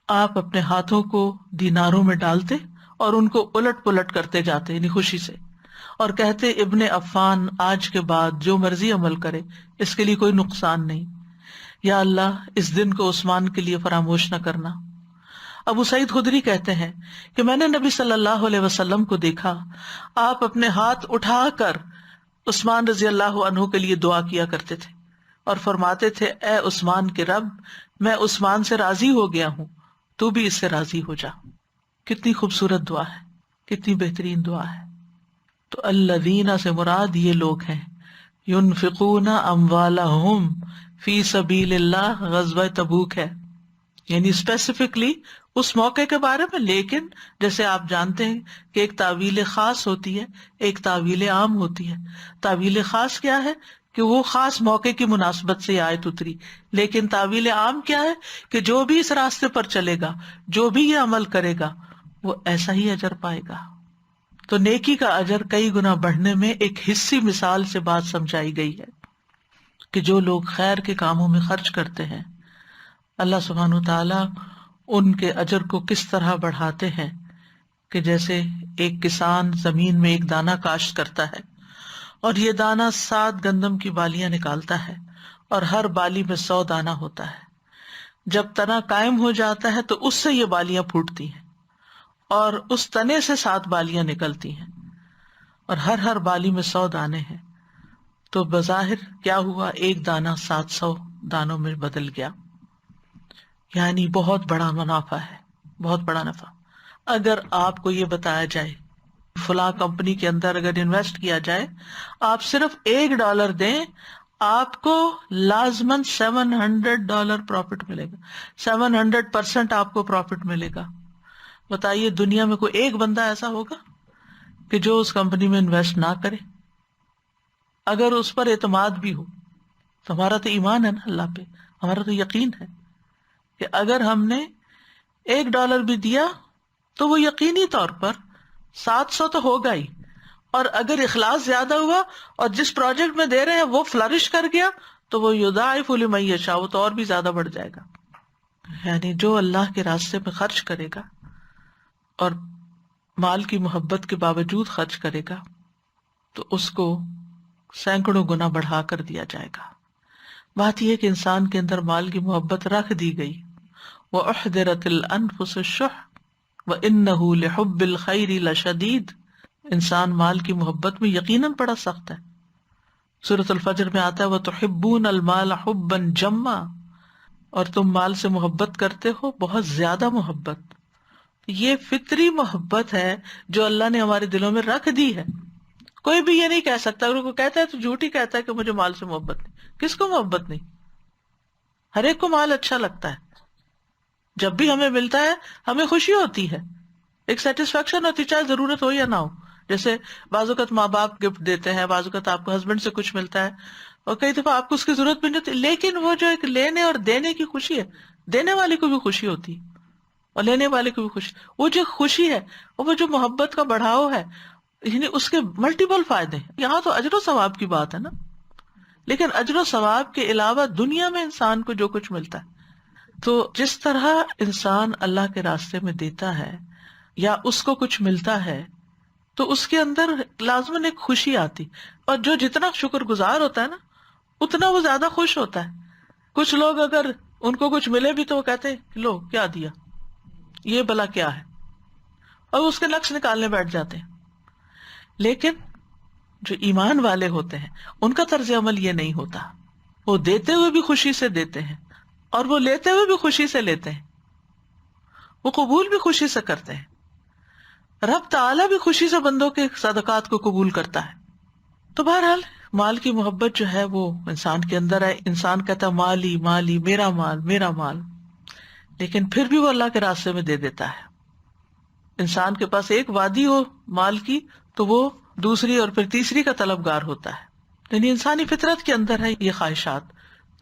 آپ اپنے ہاتھوں کو دیناروں میں ڈالتے اور ان کو الٹ پلٹ کرتے جاتے، یعنی خوشی سے، اور کہتے ابن عفان آج کے بعد جو مرضی عمل کرے اس کے لیے کوئی نقصان نہیں، یا اللہ اس دن کو عثمان کے لیے فراموش نہ کرنا۔ ابو سعید خدری کہتے ہیں کہ میں نے نبی صلی اللہ علیہ وسلم کو دیکھا آپ اپنے ہاتھ اٹھا کر عثمان رضی اللہ عنہ کے لیے دعا کیا کرتے تھے اور فرماتے تھے اے عثمان کے رب، میں عثمان سے راضی ہو گیا ہوں، تو بھی اس سے راضی ہو جا۔ کتنی خوبصورت دعا ہے، کتنی بہترین دعا ہے۔ تو الذین سے مراد یہ لوگ ہیں ينفقون اموالہم فی سبیل اللہ، غزوہ تبوک ہے، یعنی اسپیسیفکلی اس موقع کے بارے میں، لیکن جیسے آپ جانتے ہیں کہ ایک تعویل خاص ہوتی ہے، ایک تعویل عام ہوتی ہے۔ تعویل خاص کیا ہے کہ وہ خاص موقع کی مناسبت سے یہ آیت اتری، لیکن تعویل عام کیا ہے کہ جو بھی اس راستے پر چلے گا، جو بھی یہ عمل کرے گا، وہ ایسا ہی اجر پائے گا۔ تو نیکی کا اجر کئی گنا بڑھنے میں ایک حصی مثال سے بات سمجھائی گئی ہے کہ جو لوگ خیر کے کاموں میں خرچ کرتے ہیں، اللہ سبحانہ وتعالیٰ ان کے اجر کو کس طرح بڑھاتے ہیں کہ جیسے ایک کسان زمین میں ایک دانہ کاشت کرتا ہے اور یہ دانہ 7 گندم کی بالیاں نکالتا ہے اور ہر بالی میں 100 دانہ ہوتا ہے۔ جب تنا قائم ہو جاتا ہے تو اس سے یہ بالیاں پھوٹتی ہیں اور اس تنے سے 7 بالیاں نکلتی ہیں اور ہر بالی میں 100 دانے ہیں، تو بظاہر کیا ہوا، ایک دانہ 700 دانوں میں بدل گیا، یعنی بہت بڑا منافع ہے، بہت بڑا نفع۔ اگر آپ کو یہ بتایا جائے فلاں کمپنی کے اندر اگر انویسٹ کیا جائے، آپ صرف $1 دیں، آپ کو لازماً $700 پروفٹ ملے گا، 700% آپ کو پروفٹ ملے گا۔ بتائیے دنیا میں کوئی ایک بندہ ایسا ہوگا کہ جو اس کمپنی میں انویسٹ نہ کرے؟ اگر اس پر اعتماد بھی ہو تو ہمارا تو ایمان ہے نا اللہ پہ، ہمارا تو یقین ہے کہ اگر ہم نے $1 بھی دیا تو وہ یقینی طور پر 700 تو ہوگا ہی، اور اگر اخلاص زیادہ ہوا اور جس پروجیکٹ میں دے رہے ہیں وہ فلرش کر گیا تو وہ یضاعف لمن یشاء، وہ تو اور بھی زیادہ بڑھ جائے گا۔ یعنی جو اللہ کے راستے میں خرچ کرے گا اور مال کی محبت کے باوجود خرچ کرے گا تو اس کو سینکڑوں گنا بڑھا کر دیا جائے گا۔ بات یہ کہ انسان کے اندر مال کی محبت رکھ دی گئی، وَأُحْضِرَتِ الْأَنفُسُ الشُّحَّ وَإِنَّهُ لِحُبِّ الْخَيْرِ لَشَدِيدٌ۔ انسان مال کی محبت میں یقیناً بڑا سخت ہے۔ سورۃ الفجر میں آتا ہے وَتُحِبُّونَ الْمَالَ حُبًّا جَمًّا، اور تم مال سے محبت کرتے ہو بہت زیادہ محبت۔ یہ فطری محبت ہے جو اللہ نے ہمارے دلوں میں رکھ دی ہے۔ کوئی بھی یہ نہیں کہہ سکتا، اگر کوئی کہتا ہے تو جھوٹ ہی کہتا ہے کہ مجھے مال سے محبت نہیں۔ کس کو محبت نہیں؟ ہر ایک کو مال اچھا لگتا ہے، جب بھی ہمیں ملتا ہے ہمیں خوشی ہوتی ہے، ایک سیٹسفیکشن ہوتی ہے، چاہے ضرورت ہو یا نہ ہو۔ جیسے بعض اوقات ماں باپ گفٹ دیتے ہیں، بعض اوقات آپ کو ہسبینڈ سے کچھ ملتا ہے، اور کئی دفعہ آپ کو اس کی ضرورت بھی نہیں ہوتی، لیکن وہ جو ایک لینے اور دینے کی خوشی ہے، دینے والے کو بھی خوشی ہوتی ہے اور لینے والے کو بھی خوشی، وہ جو خوشی ہے وہ جو محبت کا بڑھاؤ ہے، یعنی اس کے ملٹیپل فائدے ہیں۔ یہاں تو اجر و ثواب کی بات ہے نا، لیکن اجر و ثواب کے علاوہ دنیا میں انسان کو جو کچھ ملتا ہے، تو جس طرح انسان اللہ کے راستے میں دیتا ہے یا اس کو کچھ ملتا ہے تو اس کے اندر لازماً ایک خوشی آتی، اور جو جتنا شکر گزار ہوتا ہے نا اتنا وہ زیادہ خوش ہوتا ہے۔ کچھ لوگ اگر ان کو کچھ ملے بھی تو وہ کہتے ہیں لو کیا دیا، یہ بلا کیا ہے، اور اس کے نقص نکالنے بیٹھ جاتے ہیں۔ لیکن جو ایمان والے ہوتے ہیں ان کا طرز عمل یہ نہیں ہوتا، وہ دیتے ہوئے بھی خوشی سے دیتے ہیں اور وہ لیتے ہوئے بھی خوشی سے لیتے ہیں، وہ قبول بھی خوشی سے کرتے ہیں۔ رب تعالیٰ بھی خوشی سے بندوں کے صدقات کو قبول کرتا ہے۔ تو بہرحال مال کی محبت جو ہے وہ انسان کے اندر ہے، انسان کہتا ہے مالی مالی، میرا مال میرا مال، لیکن پھر بھی وہ اللہ کے راستے میں دے دیتا ہے۔ انسان کے پاس ایک وادی ہو مال کی تو وہ دوسری اور پھر تیسری کا طلبگار ہوتا ہے، یعنی انسانی فطرت کے اندر ہے یہ خواہشات۔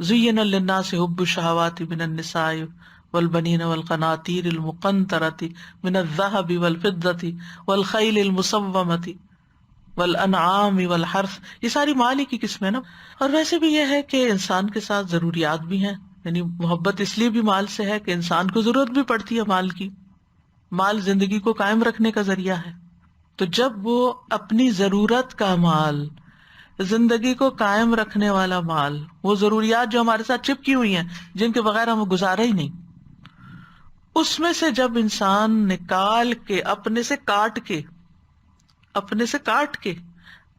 زُيِّنَ لِلنَّاسِ حُبُّ الشَّهَوَاتِ مِنَ النِّسَاءِ وَالْبَنِينَ وَالْقَنَاطِيرِ الْمُقَنطَرَةِ مِنَ الذَّهَبِ وَالْفِضَّةِ وَالْخَيْلِ الْمُسَوَّمَةِ وَالْأَنْعَامِ وَالْحَرْثِ، یہ ساری مال ہی کی قسمیں نا۔ اور ویسے بھی یہ ہے کہ انسان کے ساتھ ضروریات بھی ہیں، یعنی محبت اس لیے بھی مال سے ہے کہ انسان کو ضرورت بھی پڑتی ہے مال کی، مال زندگی کو قائم رکھنے کا ذریعہ ہے۔ تو جب وہ اپنی ضرورت کا مال، زندگی کو قائم رکھنے والا مال، وہ ضروریات جو ہمارے ساتھ چپکی ہوئی ہیں جن کے بغیر ہم گزارا ہی نہیں، اس میں سے جب انسان نکال کے اپنے سے کاٹ کے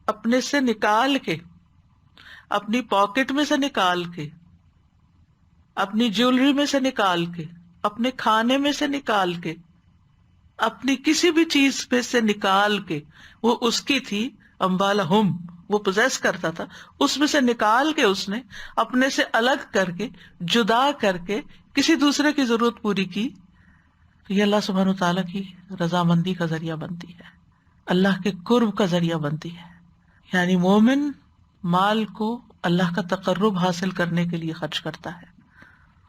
اپنے سے نکال کے، اپنی پاکٹ میں سے نکال کے، اپنی جیولری میں سے نکال کے، اپنے کھانے میں سے نکال کے، اپنی کسی بھی چیز میں سے نکال کے، وہ اس کی تھی، اموالہم، وہ پوزیس کرتا تھا، اس میں سے نکال کے اس نے اپنے سے الگ کر کے، جدا کر کے کسی دوسرے کی ضرورت پوری کی، تو یہ اللہ سبحانہ وتعالیٰ کی رضامندی کا ذریعہ بنتی ہے، اللہ کے قرب کا ذریعہ بنتی ہے۔ یعنی مومن مال کو اللہ کا تقرب حاصل کرنے کے لیے خرچ کرتا ہے۔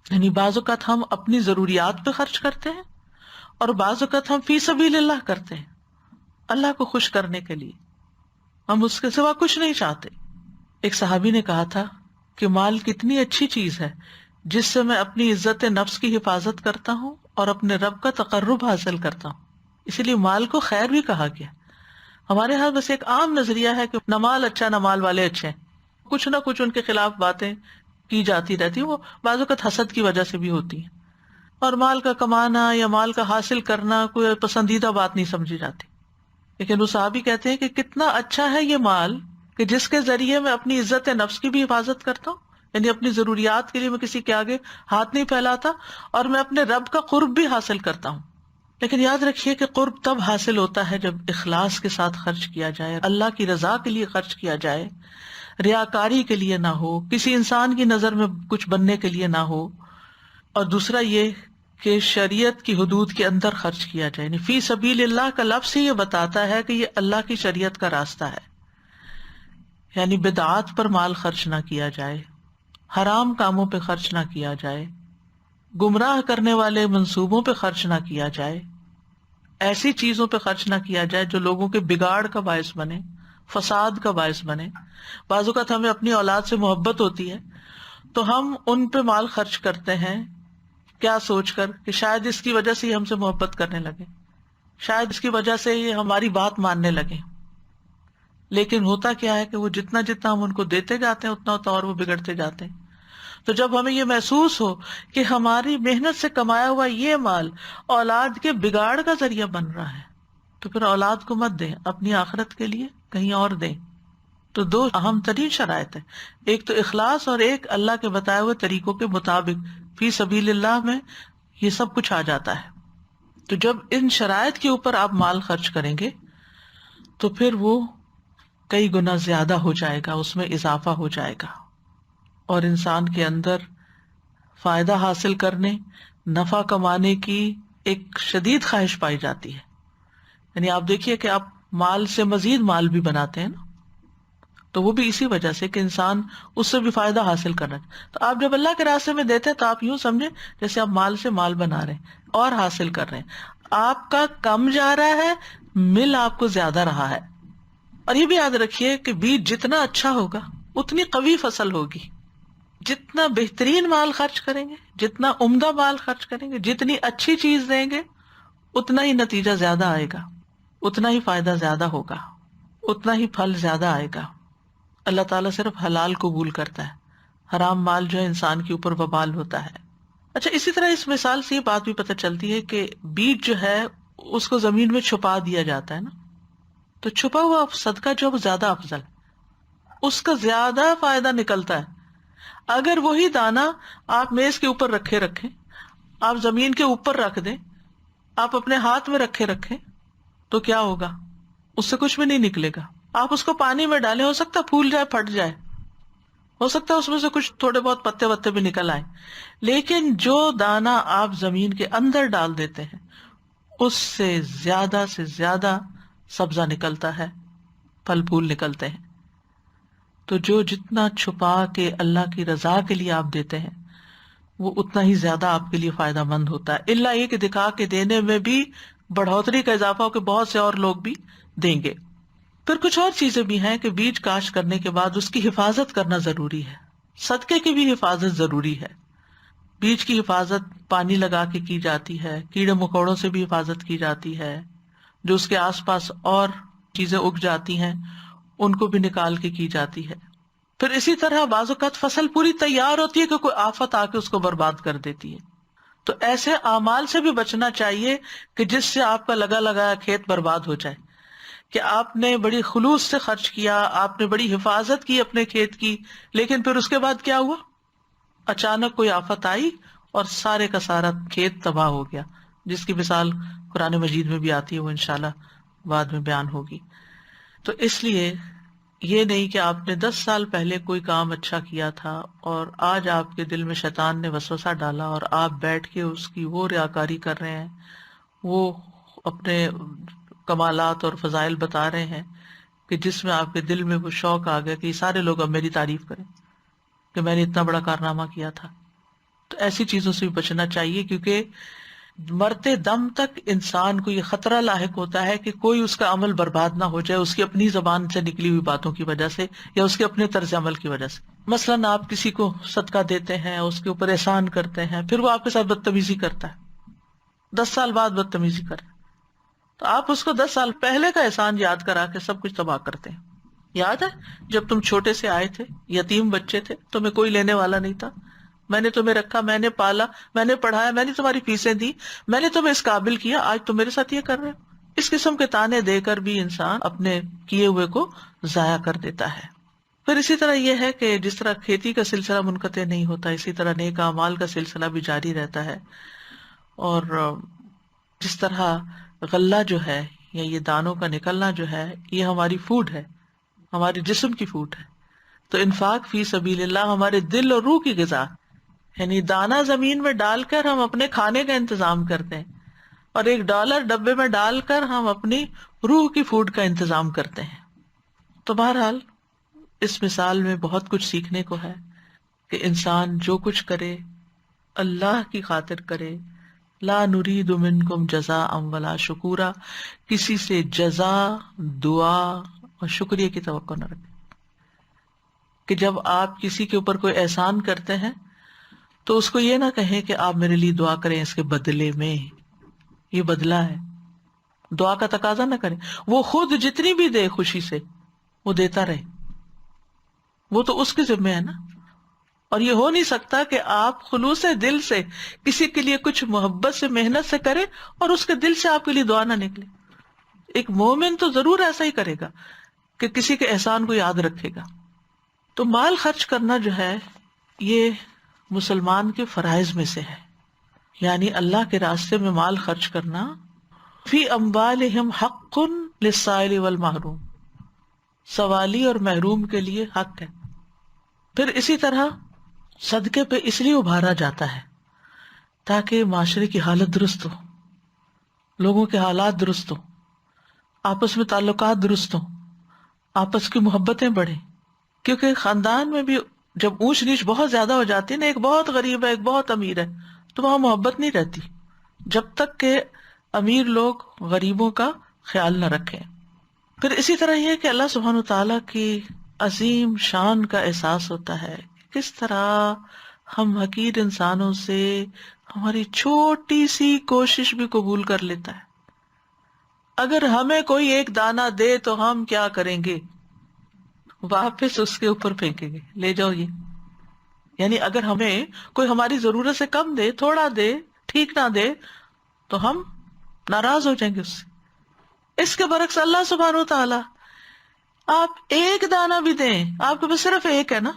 یعنی بعض اوقات ہم اپنی ضروریات پہ خرچ کرتے ہیں اور بعض اوقات ہم فی سبیل اللہ کرتے ہیں، اللہ کو خوش کرنے کے لیے، ہم اس کے سوا کچھ نہیں چاہتے۔ ایک صحابی نے کہا تھا کہ مال کتنی اچھی چیز ہے جس سے میں اپنی عزت نفس کی حفاظت کرتا ہوں اور اپنے رب کا تقرب حاصل کرتا ہوں، اسی لیے مال کو خیر بھی کہا گیا۔ ہمارے ہاں بس ایک عام نظریہ ہے کہ نہ مال اچھا نہ مال والے اچھے ہیں، کچھ نہ کچھ ان کے خلاف باتیں کی جاتی رہتی ہیں، وہ بعض اوقات حسد کی وجہ سے بھی ہوتی ہیں، اور مال کا کمانا یا مال کا حاصل کرنا کوئی پسندیدہ بات نہیں سمجھی جاتی۔ لیکن وہ صحابی کہتے ہیں کہ کتنا اچھا ہے یہ مال کہ جس کے ذریعے میں اپنی عزت نفس کی بھی حفاظت کرتا ہوں، یعنی اپنی ضروریات کے لیے میں کسی کے آگے ہاتھ نہیں پھیلاتا، اور میں اپنے رب کا قرب بھی حاصل کرتا ہوں۔ لیکن یاد رکھیے کہ قرب تب حاصل ہوتا ہے جب اخلاص کے ساتھ خرچ کیا جائے، اللہ کی رضا کے لیے خرچ کیا جائے، ریاکاری کے لیے نہ ہو، کسی انسان کی نظر میں کچھ بننے کے لیے نہ ہو، اور دوسرا یہ کہ شریعت کی حدود کے اندر خرچ کیا جائے۔ یعنی فی سبیل اللہ کا لفظ ہی یہ بتاتا ہے کہ یہ اللہ کی شریعت کا راستہ ہے، یعنی بدعات پر مال خرچ نہ کیا جائے، حرام کاموں پہ خرچ نہ کیا جائے، گمراہ کرنے والے منصوبوں پہ خرچ نہ کیا جائے، ایسی چیزوں پہ خرچ نہ کیا جائے جو لوگوں کے بگاڑ کا باعث بنے، فساد کا باعث بنے۔ بعض اوقات ہمیں اپنی اولاد سے محبت ہوتی ہے تو ہم ان پہ مال خرچ کرتے ہیں، کیا سوچ کر کہ شاید اس کی وجہ سے یہ ہم سے محبت کرنے لگے، شاید اس کی وجہ سے یہ ہماری بات ماننے لگے۔ لیکن ہوتا کیا ہے کہ وہ جتنا جتنا ہم ان کو دیتے جاتے ہیں اتنا اتنا اور وہ بگڑتے جاتے ہیں۔ تو جب ہمیں یہ محسوس ہو کہ ہماری محنت سے کمایا ہوا یہ مال اولاد کے بگاڑ کا ذریعہ بن رہا ہے، تو پھر اولاد کو مت دیں، اپنی آخرت کے لیے کہیں اور دیں۔ تو دو اہم ترین شرائط ہیں، ایک تو اخلاص اور ایک اللہ کے بتائے ہوئے طریقوں کے مطابق فی سبیل اللہ میں یہ سب کچھ آ جاتا ہے۔ تو جب ان شرائط کے اوپر آپ مال خرچ کریں گے تو پھر وہ کئی گنا زیادہ ہو جائے گا، اس میں اضافہ ہو جائے گا، اور انسان کے اندر فائدہ حاصل کرنے، نفع کمانے کی ایک شدید خواہش پائی جاتی ہے۔ یعنی آپ دیکھیے کہ آپ مال سے مزید مال بھی بناتے ہیں نا، تو وہ بھی اسی وجہ سے کہ انسان اس سے بھی فائدہ حاصل کرنا ہے۔ تو آپ جب اللہ کے راستے میں دیتے ہیں تو آپ یوں سمجھیں جیسے آپ مال سے مال بنا رہے ہیں اور حاصل کر رہے ہیں، آپ کا کم جا رہا ہے، مل آپ کو زیادہ رہا ہے۔ اور یہ بھی یاد رکھیے کہ بیج جتنا اچھا ہوگا اتنی قوی فصل ہوگی، جتنا بہترین مال خرچ کریں گے، جتنا عمدہ مال خرچ کریں گے، جتنی اچھی چیز دیں گے، اتنا ہی نتیجہ زیادہ آئے گا، اتنا ہی فائدہ زیادہ ہوگا، اتنا ہی پھل زیادہ آئے گا۔ اللہ تعالیٰ صرف حلال قبول کرتا ہے، حرام مال جو ہے انسان کے اوپر وبال ہوتا ہے۔ اچھا، اسی طرح اس مثال سے یہ بات بھی پتہ چلتی ہے کہ بیج جو ہے اس کو زمین میں چھپا دیا جاتا ہے نا، تو چھپا ہوا صدقہ جو ہے وہ زیادہ افضل ہے، اس کا زیادہ فائدہ نکلتا ہے۔ اگر وہی دانا آپ میز کے اوپر رکھیں، آپ زمین کے اوپر رکھ دیں، آپ اپنے ہاتھ میں رکھیں تو کیا ہوگا؟ اس سے کچھ بھی نہیں نکلے گا۔ آپ اس کو پانی میں ڈالیں، ہو سکتا ہے پھول جائے، پھٹ جائے، ہو سکتا ہے اس میں سے کچھ تھوڑے بہت پتے وتے بھی نکل آئیں، لیکن جو دانا آپ زمین کے اندر ڈال دیتے ہیں اس سے زیادہ سبزہ نکلتا ہے، پھل پھول نکلتے ہیں۔ تو جو جتنا چھپا کے اللہ کی رضا کے لیے آپ دیتے ہیں وہ اتنا ہی زیادہ آپ کے لیے فائدہ مند ہوتا ہے، الا یہ کہ دکھا کے دینے میں بھی بڑھوتری کا اضافہ ہو کہ بہت سے اور لوگ بھی دیں گے۔ پھر کچھ اور چیزیں بھی ہیں کہ بیج کاشت کرنے کے بعد اس کی حفاظت کرنا ضروری ہے، صدقے کی بھی حفاظت ضروری ہے۔ بیج کی حفاظت پانی لگا کے کی جاتی ہے، کیڑے مکوڑوں سے بھی حفاظت کی جاتی ہے، جو اس کے آس پاس اور چیزیں اگ جاتی ہیں ان کو بھی نکال کے کی جاتی ہے۔ پھر اسی طرح بعض اوقات فصل پوری تیار ہوتی ہے کہ کوئی آفت آ کے اس کو برباد کر دیتی ہے، تو ایسے اعمال سے بھی بچنا چاہیے کہ جس سے آپ کا لگا لگایا کھیت برباد ہو جائے۔ کہ آپ نے بڑی خلوص سے خرچ کیا، آپ نے بڑی حفاظت کی اپنے کھیت کی، لیکن پھر اس کے بعد کیا ہوا؟ اچانک کوئی آفت آئی اور سارے کا سارا کھیت تباہ ہو گیا، جس کی مثال قرآن مجید میں بھی آتی ہے، وہ انشاءاللہ بعد میں بیان ہوگی۔ تو اس لیے یہ نہیں کہ آپ نے 10 سال پہلے کوئی کام اچھا کیا تھا اور آج آپ کے دل میں شیطان نے وسوسہ ڈالا اور آپ بیٹھ کے اس کی وہ ریاکاری کر رہے ہیں، وہ اپنے کمالات اور فضائل بتا رہے ہیں کہ جس میں آپ کے دل میں وہ شوق آ گیا کہ یہ سارے لوگ اب میری تعریف کریں کہ میں نے اتنا بڑا کارنامہ کیا تھا۔ تو ایسی چیزوں سے بھی بچنا چاہیے، کیونکہ مرتے دم تک انسان کو یہ خطرہ لاحق ہوتا ہے کہ کوئی اس کا عمل برباد نہ ہو جائے اس کی اپنی زبان سے نکلی ہوئی باتوں کی وجہ سے یا اس کے اپنے طرز عمل کی وجہ سے۔ مثلاً آپ کسی کو صدقہ دیتے ہیں، اس کے اوپر احسان کرتے ہیں، پھر وہ آپ کے ساتھ بدتمیزی کرتا ہے، 10 سال بعد بدتمیزی کرتا ہے، تو آپ اس کو 10 سال پہلے کا احسان یاد کرا کے سب کچھ تباہ کرتے ہیں۔ یاد ہے جب تم چھوٹے سے آئے تھے، یتیم بچے تھے، تمہیں کوئی لینے والا نہیں تھا، میں نے تمہیں رکھا، میں نے پالا، میں نے پڑھایا، میں نے تمہاری فیسیں دی، میں نے تمہیں اس قابل کیا، آج تم میرے ساتھ یہ کر رہے ہو۔ اس قسم کے تانے دے کر بھی انسان اپنے کیے ہوئے کو ضائع کر دیتا ہے۔ پھر اسی طرح یہ ہے کہ جس طرح کھیتی کا سلسلہ منقطع نہیں ہوتا، اسی طرح نیک اعمال کا سلسلہ بھی جاری رہتا ہے، اور جس طرح غلہ جو ہے یا یہ دانوں کا نکلنا جو ہے یہ ہماری فوڈ ہے، ہمارے جسم کی فوڈ ہے، تو انفاق فی سبیل اللہ ہمارے دل اور روح کی غذا، یعنی دانا زمین میں ڈال کر ہم اپنے کھانے کا انتظام کرتے ہیں اور $1 ڈبے میں ڈال کر ہم اپنی روح کی فوڈ کا انتظام کرتے ہیں۔ تو بہرحال اس مثال میں بہت کچھ سیکھنے کو ہے کہ انسان جو کچھ کرے اللہ کی خاطر کرے، لا نرید منکم جزاء ولا شکورا، کسی سے جزا، دعا اور شکریہ کی توقع نہ رکھے، کہ جب آپ کسی کے اوپر کوئی احسان کرتے ہیں تو اس کو یہ نہ کہیں کہ آپ میرے لیے دعا کریں اس کے بدلے میں، یہ بدلہ ہے، دعا کا تقاضا نہ کریں، وہ خود جتنی بھی دے خوشی سے وہ دیتا رہے، وہ تو اس کے ذمہ ہے نا۔ اور یہ ہو نہیں سکتا کہ آپ خلوص دل سے کسی کے لیے کچھ محبت سے محنت سے کریں اور اس کے دل سے آپ کے لیے دعا نہ نکلے۔ ایک مومن تو ضرور ایسا ہی کرے گا کہ کسی کے احسان کو یاد رکھے گا۔ تو مال خرچ کرنا جو ہے یہ مسلمان کے فرائض میں سے ہے، یعنی اللہ کے راستے میں مال خرچ کرنا، فی اموالہم حق للسائل والمحروم، سوالی اور محروم کے لیے حق ہے۔ پھر اسی طرح صدقے پہ اس لیے ابھارا جاتا ہے تاکہ معاشرے کی حالت درست ہو، لوگوں کے حالات درست ہو، آپس میں تعلقات درست ہوں، آپس کی محبتیں بڑھیں، کیونکہ خاندان میں بھی جب اونچ نیچ بہت زیادہ ہو جاتی ہے نا، ایک بہت غریب ہے ایک بہت امیر ہے، تو وہاں محبت نہیں رہتی جب تک کہ امیر لوگ غریبوں کا خیال نہ رکھیں۔ پھر اسی طرح یہ کہ اللہ سبحانہ وتعالیٰ کی عظیم شان کا احساس ہوتا ہے، کس طرح ہم حقیر انسانوں سے ہماری چھوٹی سی کوشش بھی قبول کر لیتا ہے۔ اگر ہمیں کوئی ایک دانہ دے تو ہم کیا کریں گے؟ واپس اس کے اوپر پھینکیں گے، لے جاؤ یہ۔ یعنی اگر ہمیں کوئی ہماری ضرورت سے کم دے، تھوڑا دے، ٹھیک نہ دے، تو ہم ناراض ہو جائیں گے اس سے۔ اس کے برعکس اللہ سبحانہ وتعالیٰ آپ ایک دانہ بھی دیں، آپ کے پاس صرف ایک ہے نا،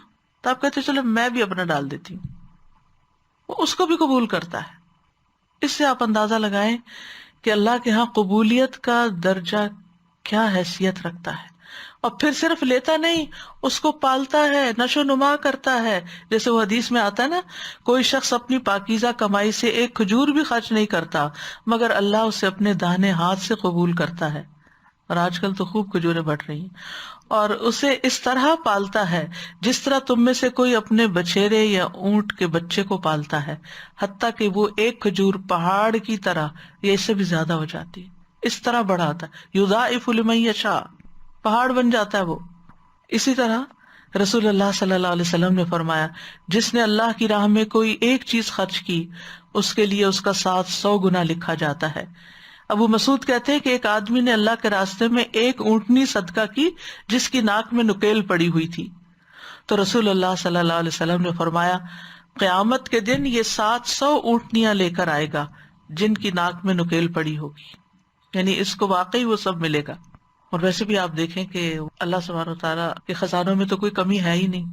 تو آپ کہتے چلو میں بھی اپنا ڈال دیتی ہوں، وہ اس کو بھی قبول کرتا ہے۔ اس سے آپ اندازہ لگائیں کہ اللہ کے ہاں قبولیت کا درجہ کیا حیثیت رکھتا ہے، اور پھر صرف لیتا نہیں، اس کو پالتا ہے، نشو نما کرتا ہے۔ جیسے وہ حدیث میں آتا ہے نا، کوئی شخص اپنی پاکیزہ کمائی سے ایک کھجور بھی خرچ نہیں کرتا مگر اللہ اسے اپنے داہنے ہاتھ سے قبول کرتا ہے، اور آج کل تو خوب کھجوریں بٹ رہی ہیں، اور اسے اس طرح پالتا ہے جس طرح تم میں سے کوئی اپنے بچھیرے یا اونٹ کے بچے کو پالتا ہے، حتیٰ کہ وہ ایک کھجور پہاڑ کی طرح یا اس سے بھی زیادہ ہو جاتی ہے، اس طرح بڑھاتا ہے، یضاعف لمن یشاء، پہاڑ بن جاتا ہے وہ۔ اسی طرح رسول اللہ صلی اللہ علیہ وسلم نے فرمایا، جس نے اللہ کی راہ میں کوئی ایک چیز خرچ کی اس کے لیے اس کا 700 گنا لکھا جاتا ہے۔ ابو مسعود کہتے ہیں کہ ایک آدمی نے اللہ کے راستے میں ایک اونٹنی صدقہ کی جس کی ناک میں نکیل پڑی ہوئی تھی، تو رسول اللہ صلی اللہ علیہ وسلم نے فرمایا، قیامت کے دن یہ 700 اونٹنیاں لے کر آئے گا جن کی ناک میں نکیل پڑی ہوگی، یعنی اس کو واقعی وہ سب ملے گا۔ اور ویسے بھی آپ دیکھیں کہ اللہ سبحانہ و تعالیٰ کے خزانوں میں تو کوئی کمی ہے ہی نہیں.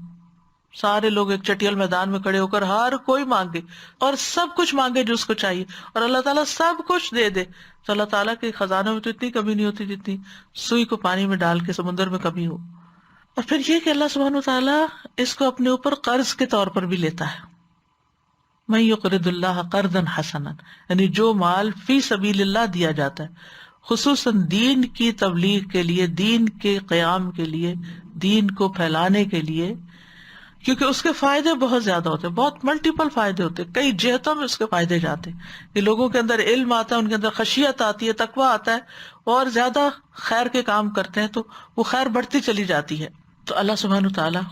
سارے لوگ ایک چٹیل میدان میں کھڑے ہو کر ہر کوئی مانگے اور سب کچھ مانگے جو اس کو چاہیے، اور اللہ تعالیٰ سب کچھ دے دے. تو اللہ تعالیٰ کے خزانوں میں تو اتنی کمی نہیں ہوتی جتنی سوئی کو پانی میں ڈال کے سمندر میں کمی ہو. اور پھر یہ کہ اللہ سبحانہ و تعالیٰ اس کو اپنے اوپر قرض کے طور پر بھی لیتا ہے. من یقرض اللہ قرضا حسنا، یعنی جو مال فی سبیل اللہ دیا جاتا ہے خصوصاً دین کی تبلیغ کے لیے، دین کے قیام کے لیے، دین کو پھیلانے کے لیے، کیونکہ اس کے فائدے بہت زیادہ ہوتے ہیں، بہت ملٹیپل فائدے ہوتے ہیں، کئی جہتوں میں اس کے فائدے جاتے ہیں کہ لوگوں کے اندر علم آتا ہے، ان کے اندر خشیت آتی ہے، تقویٰ آتا ہے، اور زیادہ خیر کے کام کرتے ہیں تو وہ خیر بڑھتی چلی جاتی ہے. تو اللہ سبحانہ تعالیٰ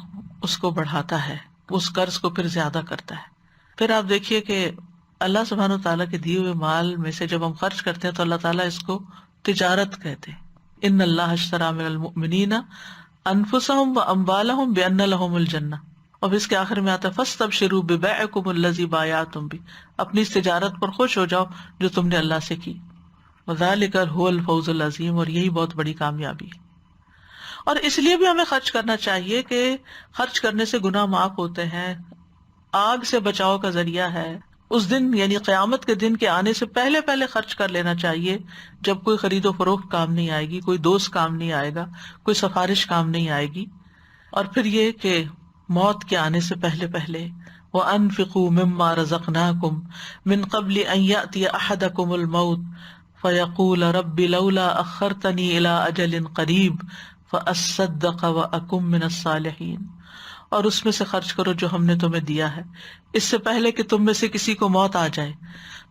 اس کو بڑھاتا ہے، اس قرض کو پھر زیادہ کرتا ہے. پھر آپ دیکھیے کہ اللہ سبحانہ تعالیٰ کے دیے ہوئے مال میں سے جب ہم خرچ کرتے ہیں تو اللہ تعالیٰ اس کو تجارت کہتے ہیں. ان اللہ اشتری من المؤمنین انفسهم واموالهم بان لهم الجنہ. اب اس کے آخر میں آتا ہے فاستبشروا ببیعکم الذی بایعتم بہ، اپنی اس تجارت پر خوش ہو جاؤ جو تم نے اللہ سے کی. وذالک هو الفوز العظیم، اور یہی بہت بڑی کامیابی ہے. اور اس لیے بھی ہمیں خرچ کرنا چاہیے کہ خرچ کرنے سے گناہ معاف ہوتے ہیں، آگ سے بچاؤ کا ذریعہ ہے. اس دن یعنی قیامت کے دن کے آنے سے پہلے پہلے خرچ کر لینا چاہیے، جب کوئی خرید و فروخت کام نہیں آئے گی، کوئی دوست کام نہیں آئے گا، کوئی سفارش کام نہیں آئے گی. اور پھر یہ کہ موت کے آنے سے پہلے پہلے وَأَنفِقُوا مِمَّا رَزَقْنَاكُمْ مِن قَبْلِ أَن يَأْتِيَ أَحَدَكُمُ الْمَوْتُ فَيَقُولَ رَبِّ لَوْلَا أَخَّرْتَنِي إِلَىٰ أَجَلٍ قَرِيبٍ فَأَصَّدَّقَ وَأَكُن مِّنَ الصَّالِحِينَ. اور اس میں سے خرچ کرو جو ہم نے تمہیں دیا ہے اس سے پہلے کہ تم میں سے کسی کو موت آ جائے،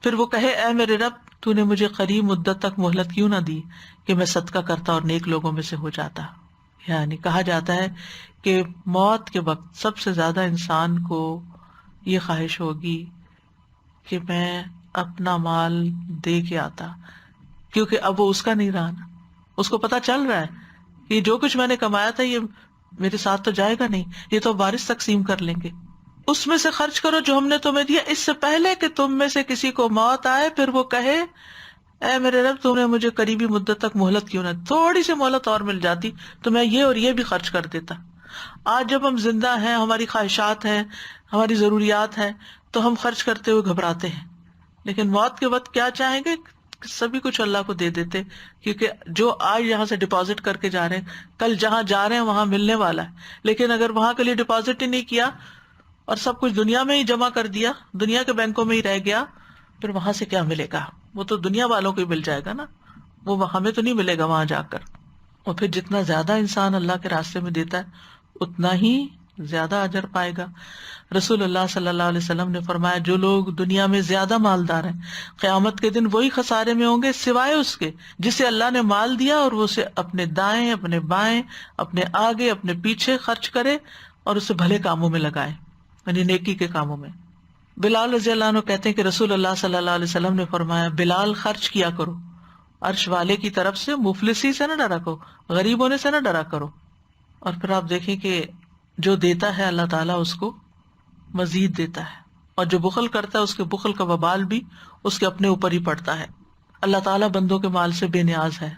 پھر وہ کہے اے میرے رب تو نے مجھے قریب مدت تک مہلت کیوں نہ دی کہ میں صدقہ کرتا اور نیک لوگوں میں سے ہو جاتا. یعنی کہا جاتا ہے کہ موت کے وقت سب سے زیادہ انسان کو یہ خواہش ہوگی کہ میں اپنا مال دے کے آتا، کیونکہ اب وہ اس کا نہیں رہا نا. اس کو پتا چل رہا ہے کہ جو کچھ میں نے کمایا تھا یہ میرے ساتھ تو جائے گا نہیں، یہ تو وارث تقسیم کر لیں گے. اس میں سے خرچ کرو جو ہم نے تمہیں دیا اس سے پہلے کہ تم میں سے کسی کو موت آئے، پھر وہ کہے اے میرے رب تم نے مجھے قریبی مدت تک مہلت کیوں نہ، تھوڑی سی مہلت اور مل جاتی تو میں یہ اور یہ بھی خرچ کر دیتا. آج جب ہم زندہ ہیں، ہماری خواہشات ہیں، ہماری ضروریات ہیں، تو ہم خرچ کرتے ہوئے گھبراتے ہیں، لیکن موت کے وقت کیا چاہیں گے؟ سبھی کچھ اللہ کو دے دیتے، کیونکہ جو آج یہاں سے ڈپازٹ کر کے جا رہے ہیں کل جہاں جا رہے ہیں وہاں ملنے والا ہے. لیکن اگر وہاں کے لیے ڈپازٹ ہی نہیں کیا اور سب کچھ دنیا میں ہی جمع کر دیا، دنیا کے بینکوں میں ہی رہ گیا، پھر وہاں سے کیا ملے گا؟ وہ تو دنیا والوں کو ہی مل جائے گا نا، وہ ہمیں تو نہیں ملے گا وہاں جا کر. اور پھر جتنا زیادہ انسان اللہ کے راستے میں دیتا ہے اتنا ہی زیادہ اجر پائے گا. رسول اللہ صلی اللہ علیہ وسلم نے فرمایا جو لوگ دنیا میں زیادہ مالدار ہیں قیامت کے دن وہی خسارے میں ہوں گے سوائے اس کے جسے اللہ نے مال دیا اور وہ اسے اپنے دائیں، اپنے بائیں، اپنے آگے، اپنے پیچھے خرچ کرے اور اسے بھلے کاموں میں لگائے، یعنی نیکی کے کاموں میں. بلال رضی اللہ عنہ کہتے ہیں کہ رسول اللہ صلی اللہ علیہ وسلم نے فرمایا بلال خرچ کیا کرو، عرش والے کی طرف سے مفلسی سے نہ ڈرا کرو، غریب ہونے سے نہ ڈرا کرو. اور پھر آپ دیکھیں کہ جو دیتا ہے اللہ تعالیٰ اس کو مزید دیتا ہے، اور جو بخل کرتا ہے اس کے بخل کا وبال بھی اس کے اپنے اوپر ہی پڑتا ہے. اللہ تعالیٰ بندوں کے مال سے بے نیاز ہے،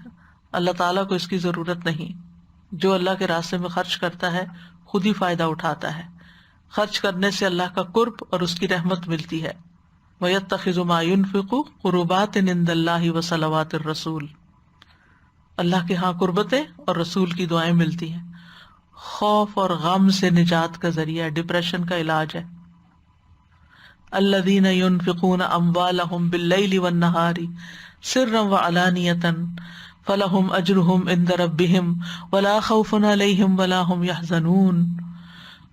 اللہ تعالیٰ کو اس کی ضرورت نہیں. جو اللہ کے راستے میں خرچ کرتا ہے خود ہی فائدہ اٹھاتا ہے. خرچ کرنے سے اللہ کا قرب اور اس کی رحمت ملتی ہے. وَيَتَّخِذُ مَا يُنْفِقُ قُرُبَاتٍ عِندَ اللَّهِ وَصَلَوَاتِ الرَّسُولِ. اللہ کے ہاں قربتیں اور رسول کی دعائیں ملتی ہیں. خوف اور غم سے نجات کا ذریعہ، ڈپریشن کا علاج ہے. الذین ينفقون اموالهم باللیل والنہار سرا وعلانیة فلہم اجرہم عند ربہم ولا خوف علیہم ولا ہم یحزنون.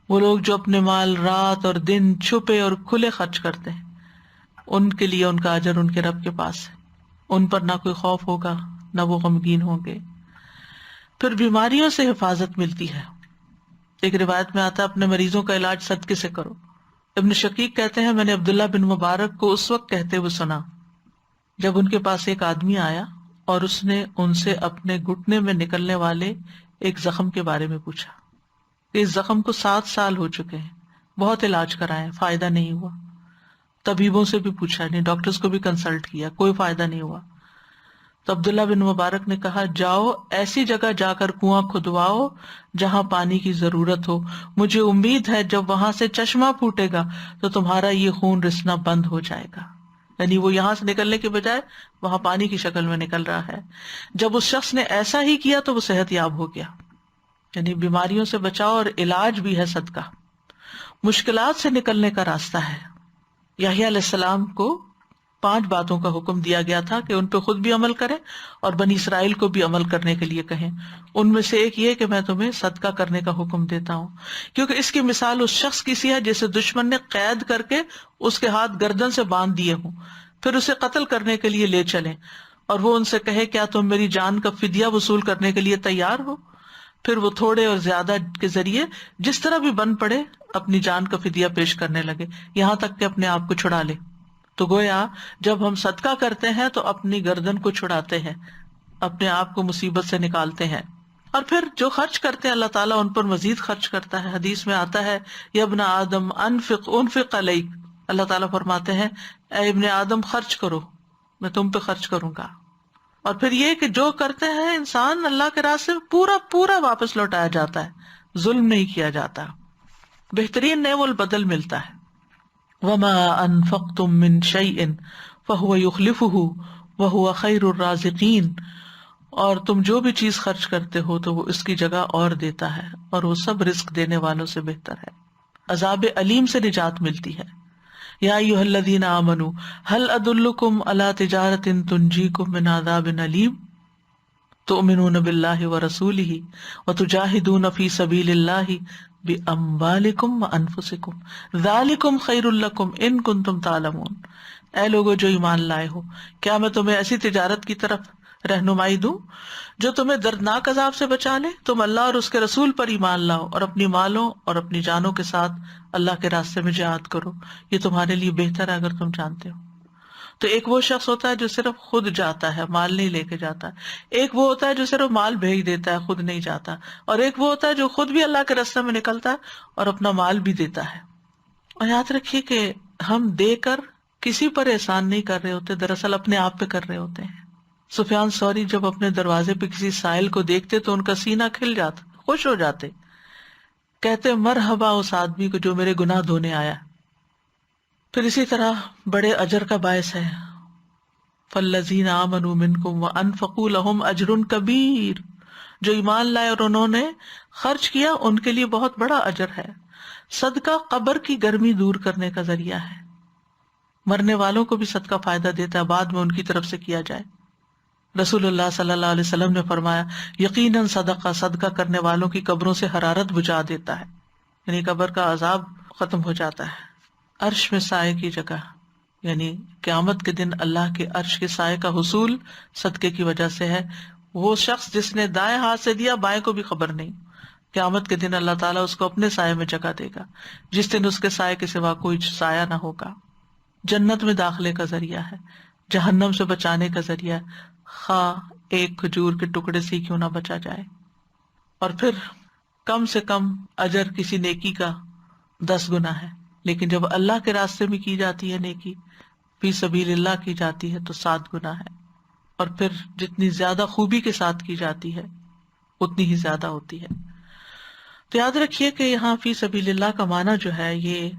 وہ لوگ جو اپنے مال رات اور دن چھپے اور کھلے خرچ کرتے ہیں ان کے لیے ان کا اجر ان کے رب کے پاس ہے، ان پر نہ کوئی خوف ہوگا نہ وہ غمگین ہوں گے. پھر بیماریوں سے حفاظت ملتی ہے. ایک روایت میں آتا ہے اپنے مریضوں کا علاج صدقے سے کرو. ابن شقیق کہتے ہیں میں نے عبداللہ بن مبارک کو اس وقت کہتے ہوئے سنا جب ان کے پاس ایک آدمی آیا اور اس نے ان سے اپنے گھٹنے میں نکلنے والے ایک زخم کے بارے میں پوچھا. اس زخم کو 7 سال ہو چکے ہیں، بہت علاج کرائے، فائدہ نہیں ہوا. طبیبوں سے بھی پوچھا، نہیں ڈاکٹرز کو بھی کنسلٹ کیا، کوئی فائدہ نہیں ہوا. تو عبداللہ بن مبارک نے کہا جاؤ ایسی جگہ جا کر کنواں کھدواؤ جہاں پانی کی ضرورت ہو، مجھے امید ہے جب وہاں سے چشمہ پھوٹے گا تو تمہارا یہ خون رسنا بند ہو جائے گا. یعنی وہ یہاں سے نکلنے کے بجائے وہاں پانی کی شکل میں نکل رہا ہے. جب اس شخص نے ایسا ہی کیا تو وہ صحت یاب ہو گیا. یعنی بیماریوں سے بچاؤ اور علاج بھی ہے صدقہ. مشکلات سے نکلنے کا راستہ ہے. یحییٰ علیہ السلام کو 5 باتوں کا حکم دیا گیا تھا کہ ان پہ خود بھی عمل کریں اور بنی اسرائیل کو بھی عمل کرنے کے لیے کہیں. ان میں سے ایک یہ کہ میں تمہیں صدقہ کرنے کا حکم دیتا ہوں، کیونکہ اس کی مثال اس شخص کی سی ہے جسے دشمن نے قید کر کے اس کے ہاتھ گردن سے باندھ دیے ہوں، پھر اسے قتل کرنے کے لیے لے چلیں اور وہ ان سے کہے کیا تم میری جان کا فدیہ وصول کرنے کے لیے تیار ہو؟ پھر وہ تھوڑے اور زیادہ کے ذریعے جس طرح بھی بن پڑے اپنی جان کا فدیہ پیش کرنے لگے یہاں تک کہ اپنے آپ کو چھڑا لے. تو گویا جب ہم صدقہ کرتے ہیں تو اپنی گردن کو چھڑاتے ہیں، اپنے آپ کو مصیبت سے نکالتے ہیں. اور پھر جو خرچ کرتے ہیں اللہ تعالیٰ ان پر مزید خرچ کرتا ہے. حدیث میں آتا ہے یا ابن آدم انفق علیک، اللہ تعالیٰ فرماتے ہیں اے ابن آدم خرچ کرو، میں تم پہ خرچ کروں گا. اور پھر یہ کہ جو کرتے ہیں انسان اللہ کے راستے میں پورا پورا واپس لوٹایا جاتا ہے، ظلم نہیں کیا جاتا، بہترین نعم البدل ملتا ہے. وما انفقتم من شیء فهو یخلفہ وہو خیر الرازقین، اور تم جو بھی چیز خرچ کرتے ہو تو وہ اس کی جگہ اور دیتا ہے اور وہ سب رزق دینے والوں سے بہتر ہے. عذاب علیم سے نجات ملتی ہے. یا ایھا الذین آمنوا هل ادلکم علی تجارۃ تنجیکم من عذاب علیم تؤمنون باللہ ورسولہ وتجاہدون فی سبیل اللہ باموالکم وانفسکم ذالکم خیر لکم ان کنتم تعلمون. اے لوگو جو ایمان لائے ہو، کیا میں تمہیں ایسی تجارت کی طرف رہنمائی دوں جو تمہیں دردناک عذاب سے بچا لے؟ تم اللہ اور اس کے رسول پر ایمان لاؤ اور اپنی مالوں اور اپنی جانوں کے ساتھ اللہ کے راستے میں جہاد کرو، یہ تمہارے لیے بہتر ہے اگر تم جانتے ہو. تو ایک وہ شخص ہوتا ہے جو صرف خود جاتا ہے، مال نہیں لے کے جاتا. ایک وہ ہوتا ہے جو صرف مال بھیج دیتا ہے، خود نہیں جاتا. اور ایک وہ ہوتا ہے جو خود بھی اللہ کے راستے میں نکلتا ہے اور اپنا مال بھی دیتا ہے. اور یاد رکھیے کہ ہم دے کر کسی پر احسان نہیں کر رہے ہوتے، دراصل اپنے آپ پہ کر رہے ہوتے ہیں. سفیان ثوری جب اپنے دروازے پہ کسی سائل کو دیکھتے تو ان کا سینہ کھل جاتا، خوش ہو جاتے، کہتے مرحبا اس آدمی کو جو میرے گناہ دھونے آیا. پھر اسی طرح بڑے اجر کا باعث ہے فالذین آمنوا منکم وانفقوا لهم اجر کبیر، جو ایمان لائے اور انہوں نے خرچ کیا ان کے لیے بہت بڑا اجر ہے. صدقہ قبر کی گرمی دور کرنے کا ذریعہ ہے. مرنے والوں کو بھی صدقہ فائدہ دیتا ہے بعد میں ان کی طرف سے کیا جائے. رسول اللہ صلی اللہ علیہ وسلم نے فرمایا یقیناً صدقہ کرنے والوں کی قبروں سے حرارت بجھا دیتا ہے، یعنی قبر کا عذاب ختم ہو جاتا ہے. عرش میں سائے کی جگہ، یعنی قیامت کے دن اللہ کے عرش کے سائے کا حصول صدقے کی وجہ سے ہے. وہ شخص جس نے دائیں ہاتھ سے دیا بائیں کو بھی خبر نہیں، قیامت کے دن اللہ تعالیٰ اس کو اپنے سائے میں جگہ دے گا جس دن اس کے سائے کے سوا کوئی سایہ نہ ہوگا. جنت میں داخلے کا ذریعہ ہے، جہنم سے بچانے کا ذریعہ ہے، خواہ ایک کھجور کے ٹکڑے سے کیوں نہ بچا جائے. اور پھر کم سے کم اجر کسی نیکی کا 10 گنا ہے، لیکن جب اللہ کے راستے میں کی جاتی ہے نیکی، فی سبیل اللہ کی جاتی ہے تو 7 گنا ہے. اور پھر جتنی زیادہ خوبی کے ساتھ کی جاتی ہے اتنی ہی زیادہ ہوتی ہے. تو یاد رکھیے کہ یہاں فی سبیل اللہ کا معنی جو ہے یہ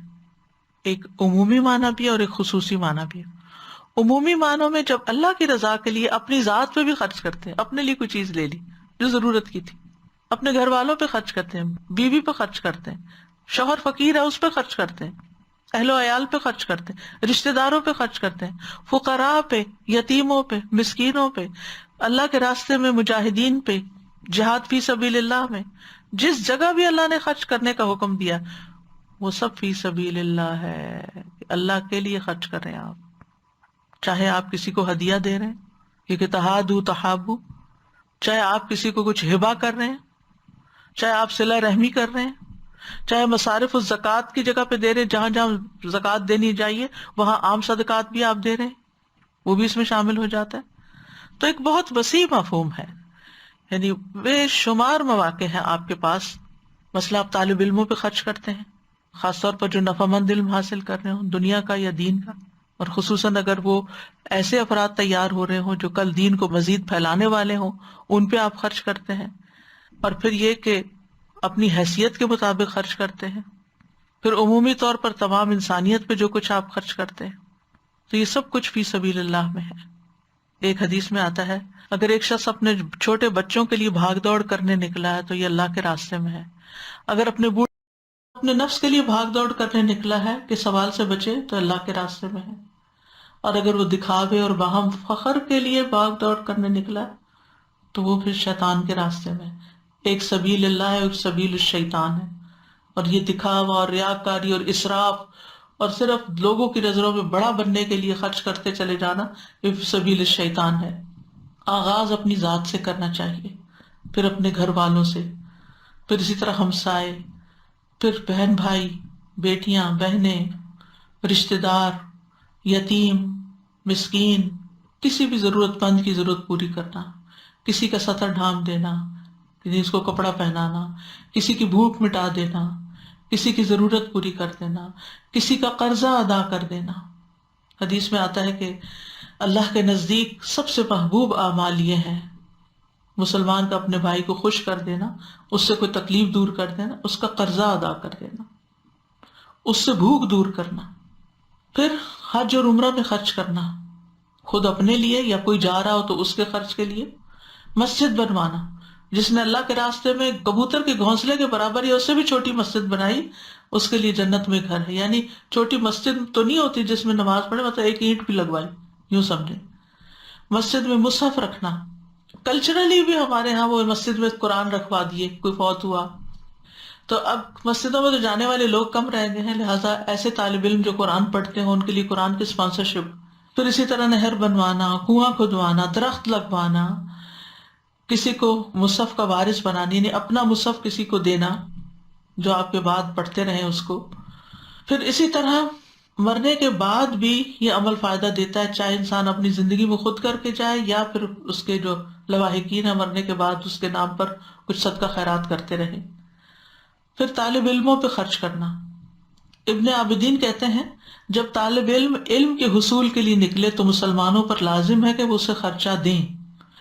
ایک عمومی معنی بھی ہے اور ایک خصوصی معنی بھی ہے. عمومی معنوں میں جب اللہ کی رضا کے لیے اپنی ذات پہ بھی خرچ کرتے ہیں، اپنے لیے کوئی چیز لے لی جو ضرورت کی تھی، اپنے گھر والوں پہ خرچ کرتے ہیں، بیوی پہ خرچ کرتے ہیں، شوہر فقیر ہے اس پہ خرچ کرتے ہیں، اہل و عیال پہ خرچ کرتے ہیں، رشتہ داروں پہ خرچ کرتے ہیں، فقراء پہ، یتیموں پہ، مسکینوں پہ، اللہ کے راستے میں مجاہدین پہ، جہاد فی سبیل اللہ میں، جس جگہ بھی اللہ نے خرچ کرنے کا حکم دیا وہ سب فی سبیل اللہ ہے. اللہ کے لیے خرچ کر رہے ہیں آپ، چاہے آپ کسی کو ہدیہ دے رہے ہیں کیونکہ تہادو تحابو، چاہے آپ کسی کو کچھ ہبہ کر رہے ہیں، چاہے آپ صلہ رحمی کر رہے ہیں، چاہے مصارف الزکوٰۃ کی جگہ پہ دے رہے ہیں، جہاں جہاں زکوٰۃ دینی چاہیے وہاں عام صدقات بھی آپ دے رہے ہیں، وہ بھی اس میں شامل ہو جاتا ہے. تو ایک بہت وسیع مفہوم ہے، یعنی بے شمار مواقع ہیں آپ کے پاس. مثلا آپ طالب علموں پہ خرچ کرتے ہیں، خاص طور پر جو نفع مند علم حاصل کر رہے ہوں، دنیا کا یا دین کا، اور خصوصاً اگر وہ ایسے افراد تیار ہو رہے ہوں جو کل دین کو مزید پھیلانے والے ہوں، ان پہ آپ خرچ کرتے ہیں. اور پھر یہ کہ اپنی حیثیت کے مطابق خرچ کرتے ہیں. پھر عمومی طور پر تمام انسانیت پہ جو کچھ آپ خرچ کرتے ہیں، تو یہ سب کچھ فی سبیل اللہ میں ہے. ایک حدیث میں آتا ہے اگر ایک شخص اپنے چھوٹے بچوں کے لیے بھاگ دوڑ کرنے نکلا ہے تو یہ اللہ کے راستے میں ہے. اگر اپنے نفس کے لیے بھاگ دوڑ کرنے نکلا ہے کہ سوال سے بچے تو اللہ کے راستے میں ہے. اور اگر وہ دکھاوے اور باہم فخر کے لیے بھاگ دوڑ کرنے نکلا تو وہ پھر شیطان کے راستے میں. ایک سبیل اللہ ہے، ایک سبیل الشیطان ہے. اور یہ دکھاوا اور ریاکاری اور اسراف اور صرف لوگوں کی نظروں میں بڑا بننے کے لیے خرچ کرتے چلے جانا، یہ سبیل الشیطان ہے. آغاز اپنی ذات سے کرنا چاہیے، پھر اپنے گھر والوں سے، پھر اسی طرح ہمسائے، پھر بہن بھائی، بیٹیاں بہنیں، رشتہ دار، یتیم، مسکین، کسی بھی ضرورت مند کی ضرورت پوری کرنا، کسی کا سطر ڈھانپ دینا، کسی کو کپڑا پہنانا، کسی کی بھوک مٹا دینا، کسی کی ضرورت پوری کر دینا، کسی کا قرضہ ادا کر دینا. حدیث میں آتا ہے کہ اللہ کے نزدیک سب سے محبوب اعمال یہ ہیں: مسلمان کا اپنے بھائی کو خوش کر دینا، اس سے کوئی تکلیف دور کر دینا، اس کا قرضہ ادا کر دینا، اس سے بھوک دور کرنا. پھر حج اور عمرہ میں خرچ کرنا، خود اپنے لیے یا کوئی جا رہا ہو تو اس کے خرچ کے لیے. مسجد بنوانا، جس نے اللہ کے راستے میں کبوتر کے گھونسلے کے برابر یا اس سے بھی چھوٹی مسجد بنائی، اس کے لیے جنت میں گھر ہے. یعنی چھوٹی مسجد تو نہیں ہوتی جس میں نماز پڑھے، مطلب ایک اینٹ بھی لگوائی، یوں سمجھے. مسجد میں مصحف رکھنا، کلچرلی بھی ہمارے ہاں وہ مسجد میں قرآن رکھوا دیے، کوئی فوت ہوا تو اب مسجدوں میں تو جانے والے لوگ کم رہ گئے ہیں، لہٰذا ایسے طالب علم جو قرآن پڑھتے ہیں ان کے لیے قرآن کی اسپانسرشپ. پھر اسی طرح نہر بنوانا، کنواں کھدوانا، درخت لگوانا، کسی کو مصحف کا وارث بنانا، یعنی اپنا مصحف کسی کو دینا جو آپ کے بعد پڑھتے رہیں اس کو. پھر اسی طرح مرنے کے بعد بھی یہ عمل فائدہ دیتا ہے، چاہے انسان اپنی زندگی میں خود کر کے جائے یا پھر اس کے جو لواحقین ہیں مرنے کے بعد اس کے نام پر کچھ صدقہ خیرات کرتے رہیں. پھر طالب علموں پہ خرچ کرنا. ابن عابدین کہتے ہیں جب طالب علم علم کے حصول کے لیے نکلے تو مسلمانوں پر لازم ہے کہ وہ اسے خرچہ دیں،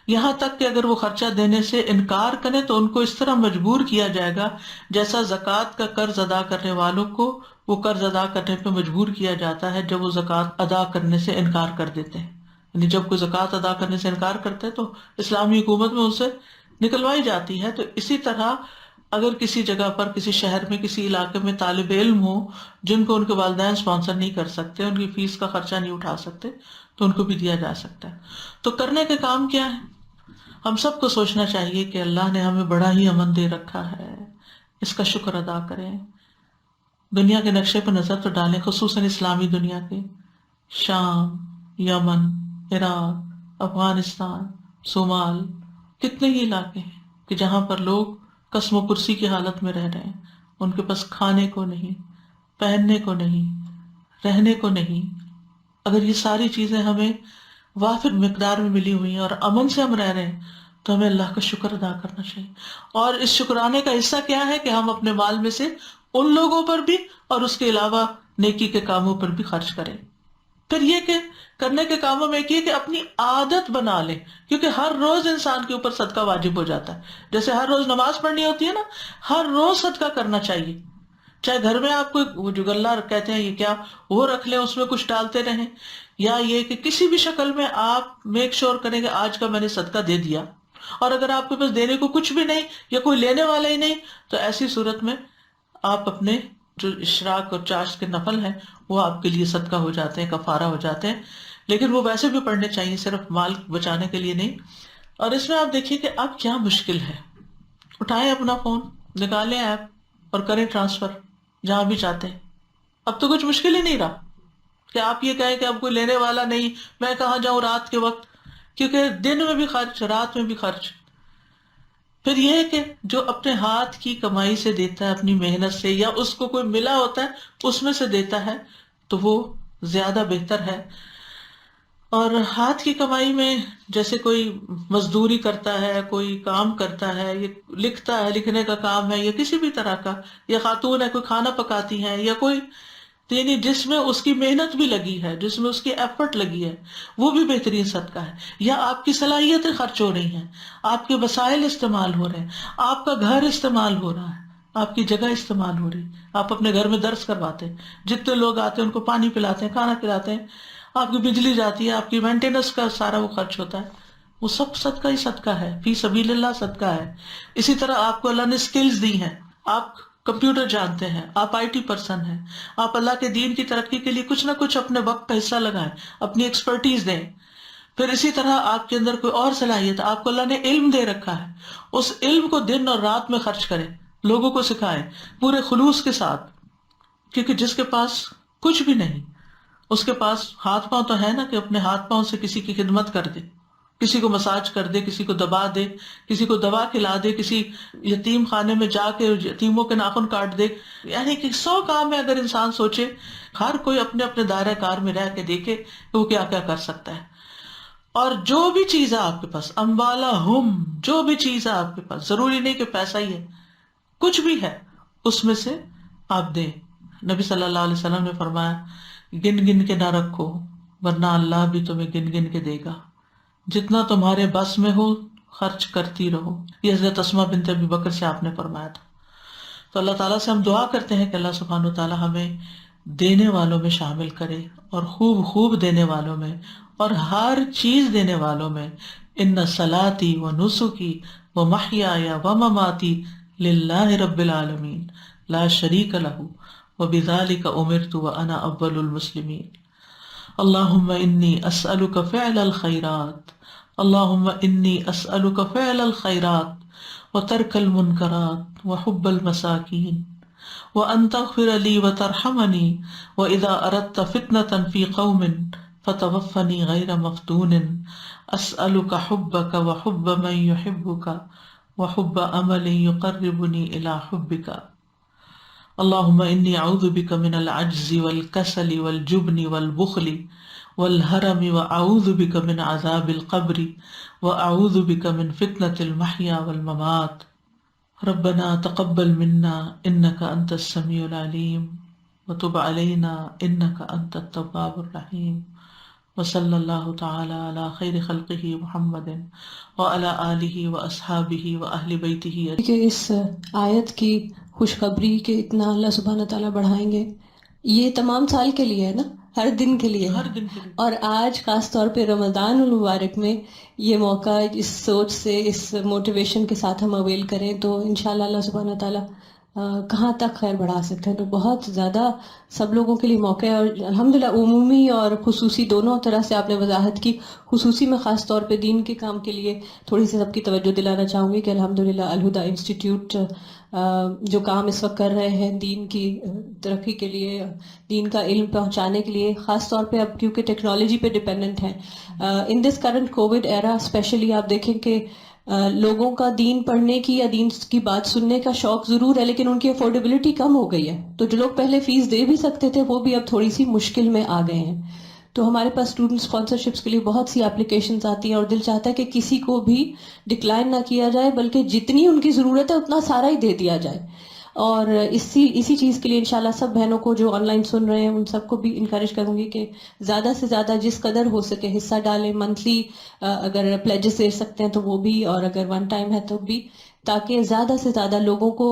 یہاں تک کہ اگر وہ خرچہ دینے سے انکار کریں تو ان کو اس طرح مجبور کیا جائے گا جیسا زکوٰۃ کا قرض ادا کرنے والوں کو وہ قرض ادا کرنے پہ مجبور کیا جاتا ہے جب وہ زکوٰۃ ادا کرنے سے انکار کر دیتے ہیں. یعنی جب کوئی زکوٰۃ ادا کرنے سے انکار کرتے ہیں تو اسلامی حکومت میں ان سے نکلوائی جاتی ہے. تو اسی طرح اگر کسی جگہ پر، کسی شہر میں، کسی علاقے میں طالب علم ہو جن کو ان کے والدین اسپانسر نہیں کر سکتے، ان کی فیس کا خرچہ نہیں اٹھا سکتے، تو ان کو بھی دیا جا سکتا ہے. تو کرنے کے کام کیا ہے؟ ہم سب کو سوچنا چاہیے کہ اللہ نے ہمیں بڑا ہی امن دے رکھا ہے، اس کا شکر ادا کریں. دنیا کے نقشے پر نظر تو ڈالیں، خصوصاً اسلامی دنیا کے. شام، یمن، عراق، افغانستان، صومال، کتنے ہی علاقے ہیں کہ جہاں پر لوگ قسم و کرسی کی حالت میں رہ رہے ہیں. ان کے پاس کھانے کو نہیں، پہننے کو نہیں، رہنے کو نہیں. اگر یہ ساری چیزیں ہمیں وافر مقدار میں ملی ہوئی ہیں اور امن سے ہم رہ رہے ہیں تو ہمیں اللہ کا شکر ادا کرنا چاہیے. اور اس شکرانے کا حصہ کیا ہے کہ ہم اپنے مال میں سے ان لوگوں پر بھی اور اس کے علاوہ نیکی کے کاموں پر بھی خرچ کریں. پھر یہ کہ کرنے کے کاموں میں ایک یہ کہ اپنی عادت بنا لیں، کیونکہ ہر روز انسان کے اوپر صدقہ واجب ہو جاتا ہے. جیسے ہر روز نماز پڑھنی ہوتی ہے نا، ہر روز صدقہ کرنا چاہیے. چاہے گھر میں آپ کو وہ جو غلہ کہتے ہیں یہ کیا وہ رکھ لیں، اس میں کچھ ڈالتے رہیں، یا یہ کہ کسی بھی شکل میں آپ میک شور کریں کہ آج کا میں نے صدقہ دے دیا. اور اگر آپ کے پاس دینے کو کچھ بھی نہیں یا کوئی لینے والا ہی نہیں تو ایسی صورت میں آپ اپنے جو اشراق اور چاشت کے نفل ہیں وہ آپ کے لیے صدقہ ہو جاتے ہیں، کفارہ ہو جاتے ہیں. لیکن وہ ویسے بھی پڑھنے چاہیے، صرف مال بچانے کے لیے نہیں. اور اس میں آپ دیکھیے کہ اب کیا مشکل ہے، اٹھائیں اپنا فون، نکالیں ایپ اور کریں ٹرانسفر جہاں بھی چاہتے ہیں. اب تو کچھ مشکل ہی نہیں رہا کہ آپ یہ کہیں کہ اب کوئی لینے والا نہیں، میں کہاں جاؤں رات کے وقت، کیونکہ دن میں بھی خرچ، رات میں بھی خرچ. پھر یہ ہے کہ جو اپنے ہاتھ کی کمائی سے دیتا ہے، اپنی محنت سے، یا اس کو کوئی ملا ہوتا ہے اس میں سے دیتا ہے تو وہ زیادہ بہتر ہے. اور ہاتھ کی کمائی میں جیسے کوئی مزدوری کرتا ہے، کوئی کام کرتا ہے، یہ لکھتا ہے، لکھنے کا کام ہے یا کسی بھی طرح کا، یا خاتون ہے کوئی کھانا پکاتی ہیں، یا کوئی تو یعنی جس میں اس کی محنت بھی لگی ہے، جس میں اس کی ایفرٹ لگی ہے، وہ بھی بہترین صدقہ ہے. یا آپ کی صلاحیتیں خرچ ہو رہی ہیں، آپ کے وسائل استعمال ہو رہے ہیں، آپ کا گھر استعمال ہو رہا ہے، آپ کی جگہ استعمال ہو رہی، آپ اپنے گھر میں درس کرواتے ہیں، جتنے لوگ آتے ہیں ان کو پانی پلاتے ہیں، کھانا کھلاتے ہیں، آپ کی بجلی جاتی ہے، آپ کی مینٹیننس کا سارا وہ خرچ ہوتا ہے، وہ سب صدقہ ہی صدقہ ہے، فی سبیل اللہ صدقہ ہے. اسی طرح آپ کو اللہ نے اسکلز دی ہیں، آپ کمپیوٹر جانتے ہیں، آپ آئی ٹی پرسن ہیں، آپ اللہ کے دین کی ترقی کے لیے کچھ نہ کچھ اپنے وقت کا حصہ لگائیں، اپنی ایکسپرٹیز دیں. پھر اسی طرح آپ کے اندر کوئی اور صلاحیت، آپ کو اللہ نے علم دے رکھا ہے، اس علم کو دن اور رات میں خرچ کریں، لوگوں کو سکھائیں پورے خلوص کے ساتھ. کیونکہ جس کے پاس کچھ بھی نہیں، اس کے پاس ہاتھ پاؤں تو ہے نا کہ اپنے ہاتھ پاؤں سے کسی کی خدمت کر دے، کسی کو مساج کر دے، کسی کو دبا دے، کسی کو دوا کھلا دے، کسی یتیم خانے میں جا کے یتیموں کے ناخن کاٹ دے. یعنی کہ 100 کام ہے اگر انسان سوچے، ہر کوئی اپنے اپنے دائرہ کار میں رہ کے دیکھے کہ وہ کیا کیا کر سکتا ہے. اور جو بھی چیز ہے آپ کے پاس، اموالا جو بھی چیز ہے آپ کے پاس، ضروری نہیں کہ پیسہ ہی ہے، کچھ بھی ہے اس میں سے آپ دیں. نبی صلی اللہ علیہ وسلم نے فرمایا گن گن کے نہ رکھو ورنہ اللہ بھی تمہیں گن گن کے دے گا، جتنا تمہارے بس میں ہو خرچ کرتی رہو. یہ حضرت اسماء بنت ابی بکر سے آپ نے فرمایا تھا. تو اللہ تعالیٰ سے ہم دعا کرتے ہیں کہ اللہ سبحانہ وتعالیٰ ہمیں دینے والوں میں شامل کرے، اور خوب خوب دینے والوں میں، اور ہر چیز دینے والوں میں. ان صلاتی و نسکی و محیای و مماتی للہ رب العالمین لا شریک لہ وبذلک امرت وانا اول المسلمین. اللہم انی اسألک فعل الخیرات، اللہم انی اسألک فعل الخیرات وترک المنکرات وحب المساکین وان تغفر لی وترحمنی واذا اردت فتنة فی قوم فتوفنی غیر مفتون. اسألک حبک وحب من یحبک وحب عمل یقربنی الی حبک. اللہم انی اعوذ بک من العجز والکسل والجبن والبخل والحرم واعوذ بک من عذاب القبر واعوذ بک من فتنة المحیا والممات. ربنا تقبل منا انک انت السمیع العلیم وتب علینا انک انت التواب الرحیم. وصلی اللہ تعالی علی خیر خلقہ محمد وعلی آلہ واصحابہ واہل بیتہ. کہ اس آیت کی خوشخبری کہ اتنا اللہ سبحانہ تعالیٰ بڑھائیں گے، یہ تمام سال کے لیے ہے نا، ہر دن کے لیے ہے. ہر دن کے لیے. اور آج خاص طور پہ رمضان المبارک میں یہ موقع اس سوچ سے، اس موٹیویشن کے ساتھ ہم اویل کریں تو انشاءاللہ اللہ سبحانہ تعالیٰ کہاں تک خیر بڑھا سکتے ہیں. تو بہت زیادہ سب لوگوں کے لیے موقع ہے، اور الحمدللہ عمومی اور خصوصی دونوں طرح سے آپ نے وضاحت کی. خصوصی میں خاص طور پہ دین کے کام کے لیے تھوڑی سی سب کی توجہ دلانا چاہوں گی کہ الحمدللہ الہدیٰ انسٹیٹیوٹ جو کام اس وقت کر رہے ہیں دین کی ترقی کے لیے، دین کا علم پہنچانے کے لیے، خاص طور پہ اب کیونکہ ٹیکنالوجی پہ ڈپینڈنٹ ہیں in this current covid era especially. آپ دیکھیں کہ لوگوں کا دین پڑھنے کی یا دین کی بات سننے کا شوق ضرور ہے، لیکن ان کی افورڈیبلٹی کم ہو گئی ہے. تو جو لوگ پہلے فیس دے بھی سکتے تھے وہ بھی اب تھوڑی سی مشکل میں آ گئے ہیں. تو ہمارے پاس اسٹوڈنٹ اسپانسرشپس کے لیے بہت سی اپلیکیشنز آتی ہیں، اور دل چاہتا ہے کہ کسی کو بھی ڈکلائن نہ کیا جائے، بلکہ جتنی ان کی ضرورت ہے اتنا سارا ہی دے دیا جائے. اور اسی چیز کے لیے انشاءاللہ سب بہنوں کو جو آن لائن سن رہے ہیں ان سب کو بھی انکریج کروں گی کہ زیادہ سے زیادہ جس قدر ہو سکے حصہ ڈالیں. منتھلی اگر پلیجز دے سکتے ہیں تو وہ بھی، اور اگر ون ٹائم ہے تو بھی، تاکہ زیادہ سے زیادہ لوگوں کو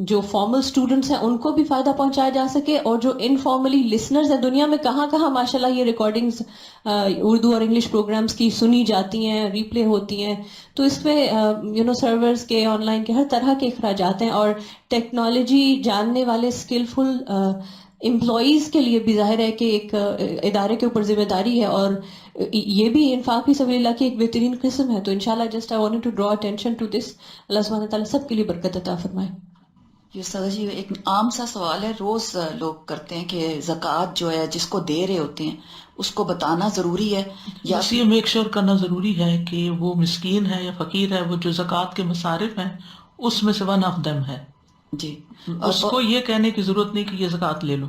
جو فارمل اسٹوڈنٹس ہیں ان کو بھی فائدہ پہنچایا جا سکے، اور جو انفارملی لسنرز ہیں دنیا میں کہاں کہاں ماشاءاللہ یہ ریکارڈنگز اردو اور انگلش پروگرامز کی سنی جاتی ہیں، ریپلے ہوتی ہیں. تو اس پہ سرورز کے، آن لائن کے ہر طرح کے اخراجات ہیں، اور ٹیکنالوجی جاننے والے اسکلفل امپلائیز کے لیے بھی ظاہر ہے کہ ایک ادارے کے اوپر ذمہ داری ہے، اور یہ بھی انفاق فی سبیل اللہ کی ایک بہترین قسم ہے. تو انشاءاللہ just I wanted to draw attention to this. اللہ سبحانہ تعالیٰ سب کے لیے برکت عطا فرمائے. یہ سادہ جی ایک عام سا سوال ہے، روز لوگ کرتے ہیں کہ زکوٰۃ جو ہے جس کو دے رہے ہوتے ہیں اس کو بتانا ضروری ہے یا بس یہ میک شور کرنا ضروری ہے کہ وہ مسکین ہے یا فقیر ہے، وہ جو زکوٰۃ کے مصارف ہیں اس میں سے ون آف دم ہے جی. اس کو یہ کہنے کی ضرورت نہیں کہ یہ زکوٰۃ لے لو.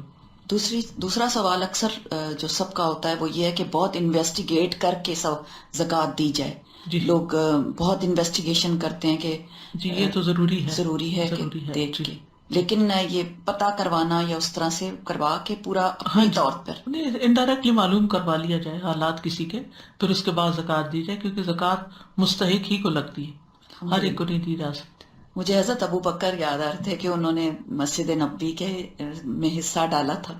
دوسرا سوال اکثر جو سب کا ہوتا ہے وہ یہ ہے کہ بہت انویسٹیگیٹ کر کے سب زکوٰۃ دی جائے. جی لوگ بہت انویسٹیگیشن کرتے ہیں کہ جی یہ تو ضروری ہے کہ دیکھ کے. لیکن یہ پتہ کروانا یا اس طرح سے کروا کے پورا اپنے طور پر انڈائریکٹلی معلوم کروا لیا جائے حالات کسی کے، پھر اس کے بعد زکوٰۃ دی جائے، کیونکہ زکوٰۃ مستحق ہی کو لگتی ہے، ہر ایک کو نہیں دی جا سکتی۔ مجھے حضرت ابو بکر یاد آ رہے تھے کہ انہوں نے مسجد نبوی کے میں حصہ ڈالا تھا،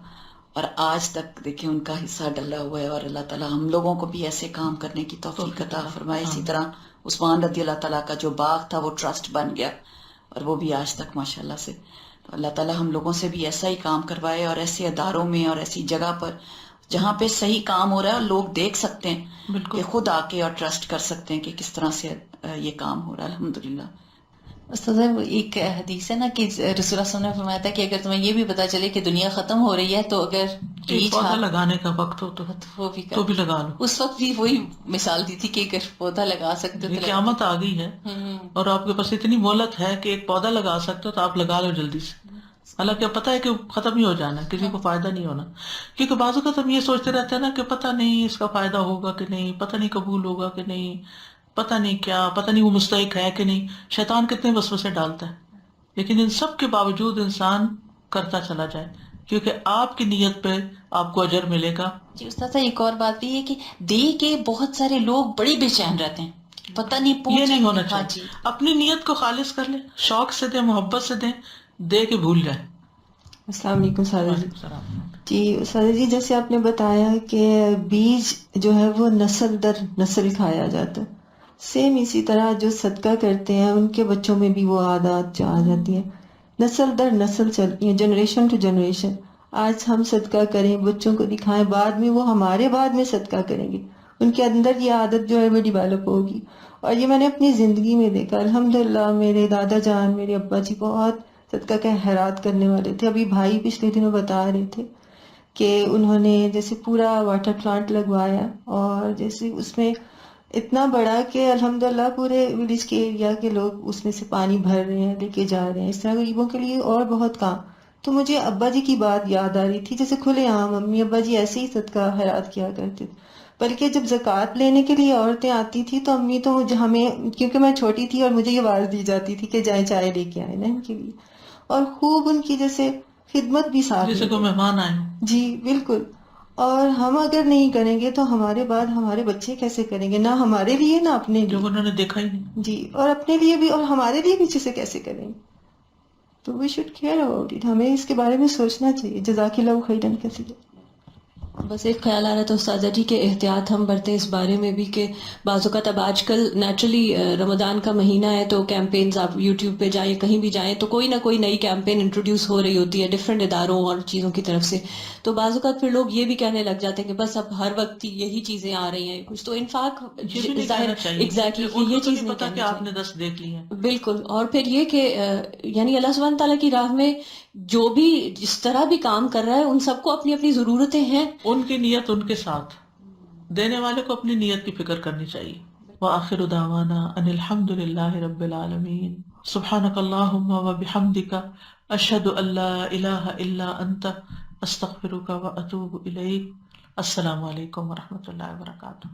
اور آج تک دیکھیں ان کا حصہ ڈلا ہوا ہے، اور اللہ تعالیٰ ہم لوگوں کو بھی ایسے کام کرنے کی توفیق عطا فرمائے۔ اسی طرح عثمان رضی اللہ تعالیٰ کا جو باغ تھا وہ ٹرسٹ بن گیا، اور وہ بھی آج تک ماشاءاللہ سے، تو اللہ تعالیٰ ہم لوگوں سے بھی ایسا ہی کام کروائے، اور ایسے اداروں میں اور ایسی جگہ پر جہاں پہ صحیح کام ہو رہا ہے اور لوگ دیکھ سکتے ہیں کہ خود آ کے اور ٹرسٹ کر سکتے ہیں کہ کس طرح سے یہ کام ہو رہا ہے، الحمدللہ۔ استاذہ ایک حدیث ہے نا کہ رسول اللہ صلی اللہ علیہ وسلم نے فرمایا تھا کہ اگر تمہیں یہ بھی پتا چلے کہ دنیا ختم ہو رہی ہے تو اگر ایک پودا لگانے کا وقت ہو وہ بھی تو بھی لگا لو۔ اس وقت بھی وہی مثال دی تھی کہ اگر پودا لگا سکتے ہو تو قیامت آ گئی ہے اور آپ کے پاس اتنی مہلت ہے کہ ایک پودا لگا سکتے ہو تو آپ لگا لو جلدی سے، حالانکہ پتہ ہے کہ ختم ہی ہو جانا ہے، کسی کو فائدہ نہیں ہونا، کیونکہ بعض اوقات ہم یہ سوچتے رہتے ہیں نا کہ پتہ نہیں اس کا فائدہ ہوگا کہ نہیں، پتہ نہیں قبول ہوگا کہ نہیں، پتہ نہیں کیا، پتہ نہیں وہ مستحق ہے کہ نہیں، شیطان کتنے وسوسے ڈالتا ہے، لیکن ان سب کے باوجود انسان کرتا چلا جائے، کیونکہ آپ کی نیت پہ آپ کو اجر ملے گا۔ جی استاذہ ایک اور بات بھی ہے کہ دے کے بہت سارے لوگ بڑی بے چین رہتے ہیں، پتہ نہیں یہ نہیں ہونا ہاں چاہیے، اپنی نیت کو خالص کر لیں، شوق سے دیں، محبت سے دیں، دے کے بھول جائیں۔ السلام علیکم سادہ جی۔ السلام۔ جی سادہ جی، جیسے آپ نے بتایا کہ بیج جو ہے وہ نسل در نسل کھایا جاتا ہے، سیم اسی طرح جو صدقہ کرتے ہیں ان کے بچوں میں بھی وہ عادات جو آ جاتی ہیں، نسل در نسل چلتی ہیں، جنریشن ٹو جنریشن۔ آج ہم صدقہ کریں، بچوں کو دکھائیں، بعد میں وہ ہمارے بعد میں صدقہ کریں گے، ان کے اندر یہ عادت جو ہے وہ ڈیولپ ہوگی۔ اور یہ میں نے اپنی زندگی میں دیکھا، الحمدللہ میرے دادا جان، میرے ابا جی بہت صدقہ کا خیرات کرنے والے تھے۔ ابھی بھائی پچھلے دنوں بتا رہے تھے کہ انہوں نے جیسے پورا واٹر پلانٹ لگوایا، اور جیسے اس میں اتنا بڑا کہ الحمدللہ پورے ولیج کے ایریا کے لوگ اس میں سے پانی بھر رہے ہیں، لے کے جا رہے ہیں، اس طرح غریبوں کے لیے اور بہت کام۔ تو مجھے ابا جی کی بات یاد آ رہی تھی، جیسے کھلے عام امی ابا جی ایسے ہی صدقہ خیرات کیا کرتے تھے، بلکہ جب زکوٰۃ لینے کے لیے عورتیں آتی تھی تو امی تو ہمیں، کیونکہ میں چھوٹی تھی اور مجھے یہ آواز دی جاتی تھی کہ جائیں چائے لے کے آئے نا ان کے لیے، اور خوب ان کی جیسے خدمت بھی ساتھ جیسے کوئی مہمان آئے ہوں۔ جی بالکل۔ اور ہم اگر نہیں کریں گے تو ہمارے بعد ہمارے بچے کیسے کریں گے، نہ ہمارے لیے نہ اپنے لیے، جو انہوں نے دیکھا ہی نہیں۔ جی، اور اپنے لیے بھی اور ہمارے لیے بھی جیسے کیسے کریں گے، تو we should care about it, ہمیں اس کے بارے میں سوچنا چاہیے۔ جزاک اللہ خیرن کثیرا۔ بس ایک خیال آ رہا تھا استاذہ جی کہ احتیاط ہم برتیں اس بارے میں بھی کہ بعض اوقات اب آج کل نیچرلی رمضان کا مہینہ ہے تو کیمپینز، آپ یوٹیوب پہ جائیں کہیں بھی جائیں تو کوئی نہ کوئی نئی کیمپین انٹروڈیوس ہو رہی ہوتی ہے ڈفرینٹ اداروں اور چیزوں کی طرف سے، تو بعض اوقات پھر لوگ یہ بھی کہنے لگ جاتے ہیں کہ بس اب ہر وقت یہی چیزیں آ رہی ہیں کچھ، تو انفاق ایگزیکٹلی یہ چیز نہیں پتا کہ آپ نے 10 دیکھ لی ہیں۔ بالکل، اور پھر یہ کہ یعنی اللہ سبحانہ تعالیٰ کی راہ میں جو بھی جس طرح بھی کام کر رہا ہے ان سب کو اپنی اپنی ضرورتیں ہیں، ان کی نیت ان کے ساتھ، دینے والے کو اپنی نیت کی فکر کرنی چاہیے۔ وآخر دعوانا ان الحمد للہ رب العالمین، سبحانک اللہم وبحمدک، اشہد ان لا الہ الا انت، استغفرک واتوب الیک۔ السلام علیکم ورحمۃ اللہ وبرکاتہ۔